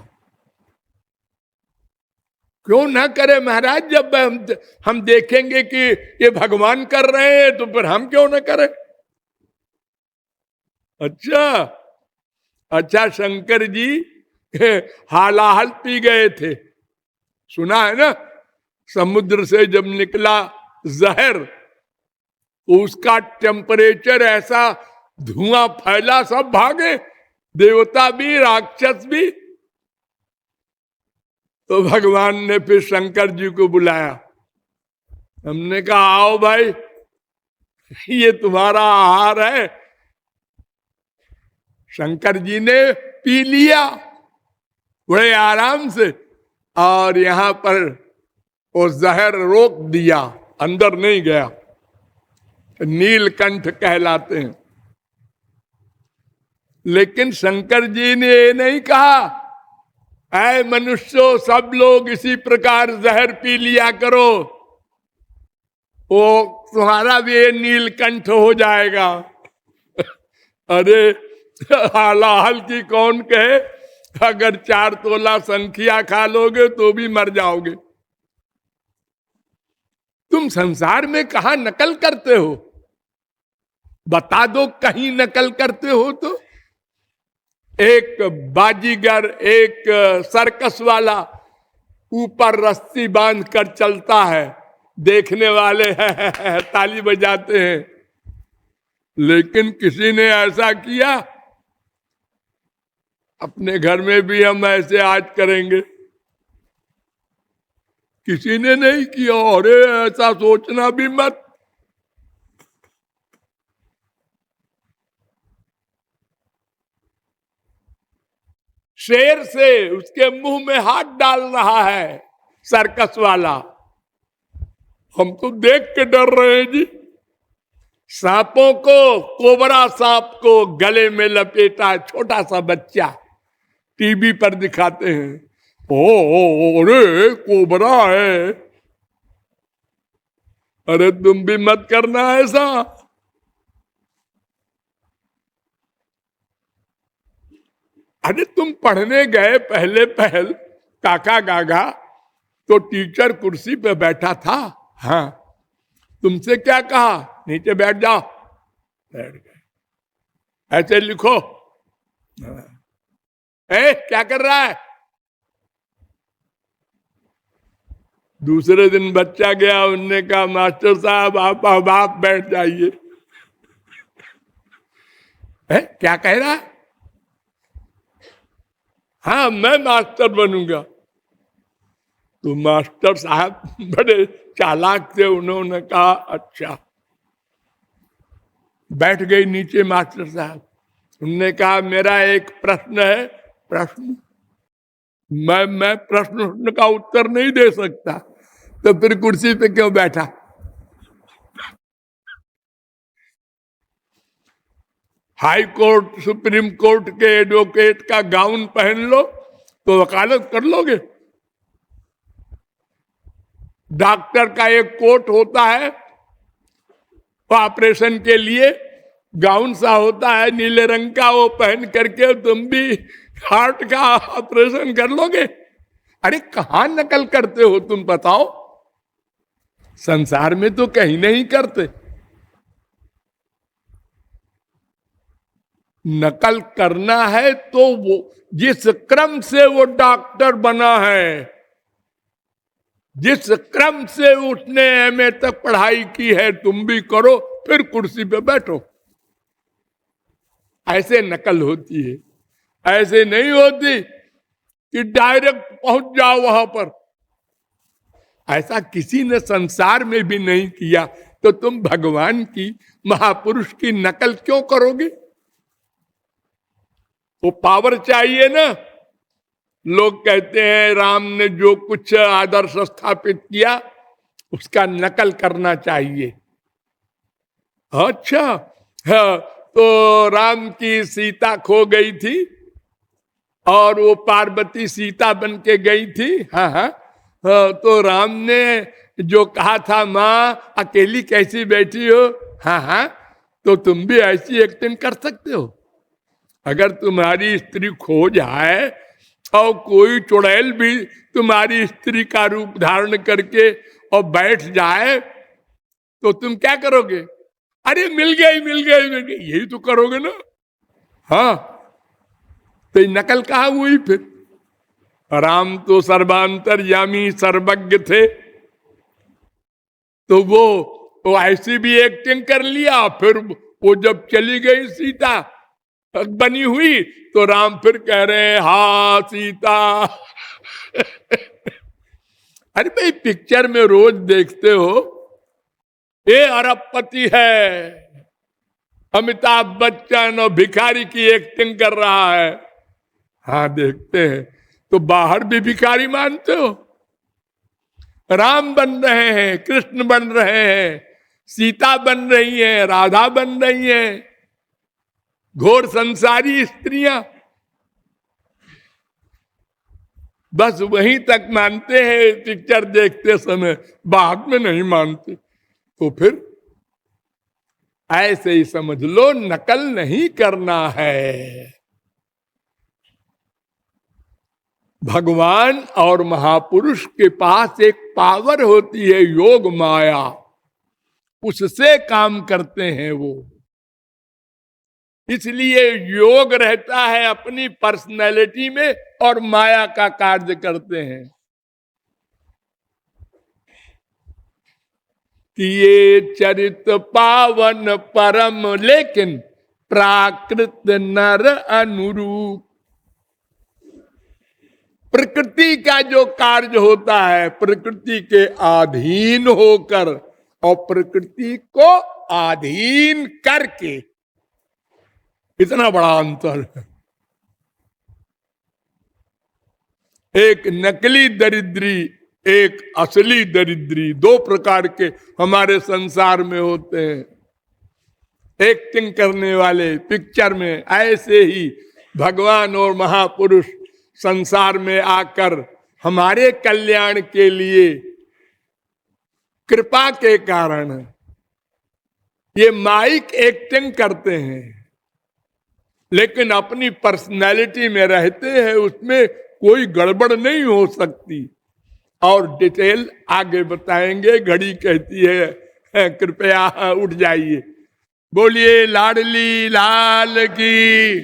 क्यों ना करे महाराज? जब हम देखेंगे कि ये भगवान कर रहे हैं तो फिर हम क्यों ना करें? अच्छा शंकर जी हालाहल पी गए थे, सुना है ना? समुद्र से जब निकला जहर, उसका टेम्परेचर ऐसा धुआं फैला, सब भागे, देवता भी राक्षस भी। तो भगवान ने फिर शंकर जी को बुलाया। हमने कहा आओ भाई, ये तुम्हारा आहार है। शंकर जी ने पी लिया बड़े आराम से, और यहां पर वो जहर रोक दिया, अंदर नहीं गया। नीलकंठ कहलाते हैं। लेकिन शंकर जी ने ये नहीं कहा ऐ मनुष्यों, सब लोग इसी प्रकार जहर पी लिया करो, वो तुम्हारा भी ये नीलकंठ हो जाएगा। अरे हालाहल की कौन कहे, अगर 4 तोला संख्या खा लोगे तो भी मर जाओगे। तुम संसार में कहां नकल करते हो? बता दो कहीं नकल करते हो तो। एक बाजीगर, एक सर्कस वाला ऊपर रस्सी बांध कर चलता है, देखने वाले हैं ताली बजाते हैं। लेकिन किसी ने ऐसा किया? अपने घर में भी हम ऐसे आज करेंगे? किसी ने नहीं किया। अरे ऐसा सोचना भी मत। शेर से उसके मुंह में हाथ डाल रहा है सर्कस वाला, हम तो देख के डर रहे हैं जी। सांपों को, कोबरा सांप को गले में लपेटा छोटा सा बच्चा, टीवी पर दिखाते हैं। अरे कोबरा है। अरे तुम भी मत करना ऐसा। अरे तुम पढ़ने गए पहले पहल काका गागा, तो टीचर कुर्सी पे बैठा था। हाँ, तुमसे क्या कहा? नीचे बैठ जाओ। बैठ गए। ऐसे लिखो। क्या कर रहा है? दूसरे दिन बच्चा गया, उनने कहा मास्टर साहब आप बैठ जाइए। क्या कह रहा है? हाँ मैं मास्टर बनूंगा। तो मास्टर साहब बड़े चालाक थे, उन्होंने कहा अच्छा। बैठ गई नीचे मास्टर साहब। उन्होंने कहा मेरा एक प्रश्न है। प्रश्न? मैं प्रश्न का उत्तर नहीं दे सकता। तो फिर कुर्सी पे क्यों बैठा? हाई कोर्ट, सुप्रीम कोर्ट के एडवोकेट का गाउन पहन लो तो वकालत कर लोगे। डॉक्टर का एक कोट होता है ऑपरेशन के लिए, गाउन सा होता है नीले रंग का, वो पहन करके तुम भी हार्ट का ऑपरेशन कर लोगे। अरे कहां नकल करते हो तुम बताओ? संसार में तो कहीं नहीं करते। नकल करना है तो वो जिस क्रम से वो डॉक्टर बना है, जिस क्रम से उसने एमए तक पढ़ाई की है, तुम भी करो, फिर कुर्सी पे बैठो। ऐसे नकल होती है। ऐसे नहीं होती कि डायरेक्ट पहुंच जाओ वहां पर। ऐसा किसी ने संसार में भी नहीं किया, तो तुम भगवान की, महापुरुष की नकल क्यों करोगे? वो पावर चाहिए ना। लोग कहते हैं राम ने जो कुछ आदर्श स्थापित किया उसका नकल करना चाहिए। अच्छा, हाँ, तो राम की सीता खो गई थी और वो पार्वती सीता बन के गई थी। हाँ हाँ, तो राम ने जो कहा था, माँ अकेली कैसी बैठी हो, हाँ हाँ, तो तुम भी ऐसी एक्टिंग कर सकते हो। अगर तुम्हारी स्त्री खो जाए और कोई चुड़ैल भी तुम्हारी स्त्री का रूप धारण करके और बैठ जाए तो तुम क्या करोगे? अरे मिल गई मिल गई मिल गई, यही तो करोगे ना। हाँ, तो नकल कहाँ हुई फिर? राम तो सर्वांतर्यामी सर्वज्ञ थे, तो वो ऐसी भी एक्टिंग कर लिया। फिर वो जब चली गई सीता बनी हुई, तो राम फिर कह रहे हा सीता। अरे भाई, पिक्चर में रोज देखते हो, ये अरबपति है, अमिताभ बच्चन और भिखारी की एक्टिंग कर रहा है। हाँ देखते हैं, तो बाहर भी भिखारी मानते हो? राम बन रहे हैं, कृष्ण बन रहे हैं, सीता बन रही है, राधा बन रही है, घोर संसारी स्त्रियां, बस वहीं तक मानते हैं पिक्चर देखते समय, बाद में नहीं मानते। तो फिर ऐसे ही समझ लो, नकल नहीं करना है। भगवान और महापुरुष के पास एक पावर होती है, योग माया, उससे काम करते हैं वो। इसलिए योग रहता है अपनी पर्सनैलिटी में और माया का कार्य करते हैं। कि ये चरित पावन परम, लेकिन प्राकृत नर अनुरूप। प्रकृति का जो कार्य होता है, प्रकृति के अधीन होकर और प्रकृति को अधीन करके, इतना बड़ा अंतर है। एक नकली दरिद्री, एक असली दरिद्री, दो प्रकार के हमारे संसार में होते हैं। एक्टिंग करने वाले पिक्चर में, ऐसे ही भगवान और महापुरुष संसार में आकर हमारे कल्याण के लिए कृपा के कारण ये माइक एक्टिंग करते हैं, लेकिन अपनी पर्सनैलिटी में रहते हैं, उसमें कोई गड़बड़ नहीं हो सकती। और डिटेल आगे बताएंगे। घड़ी कहती है कृपया उठ जाइए। बोलिए लाडली लाल की।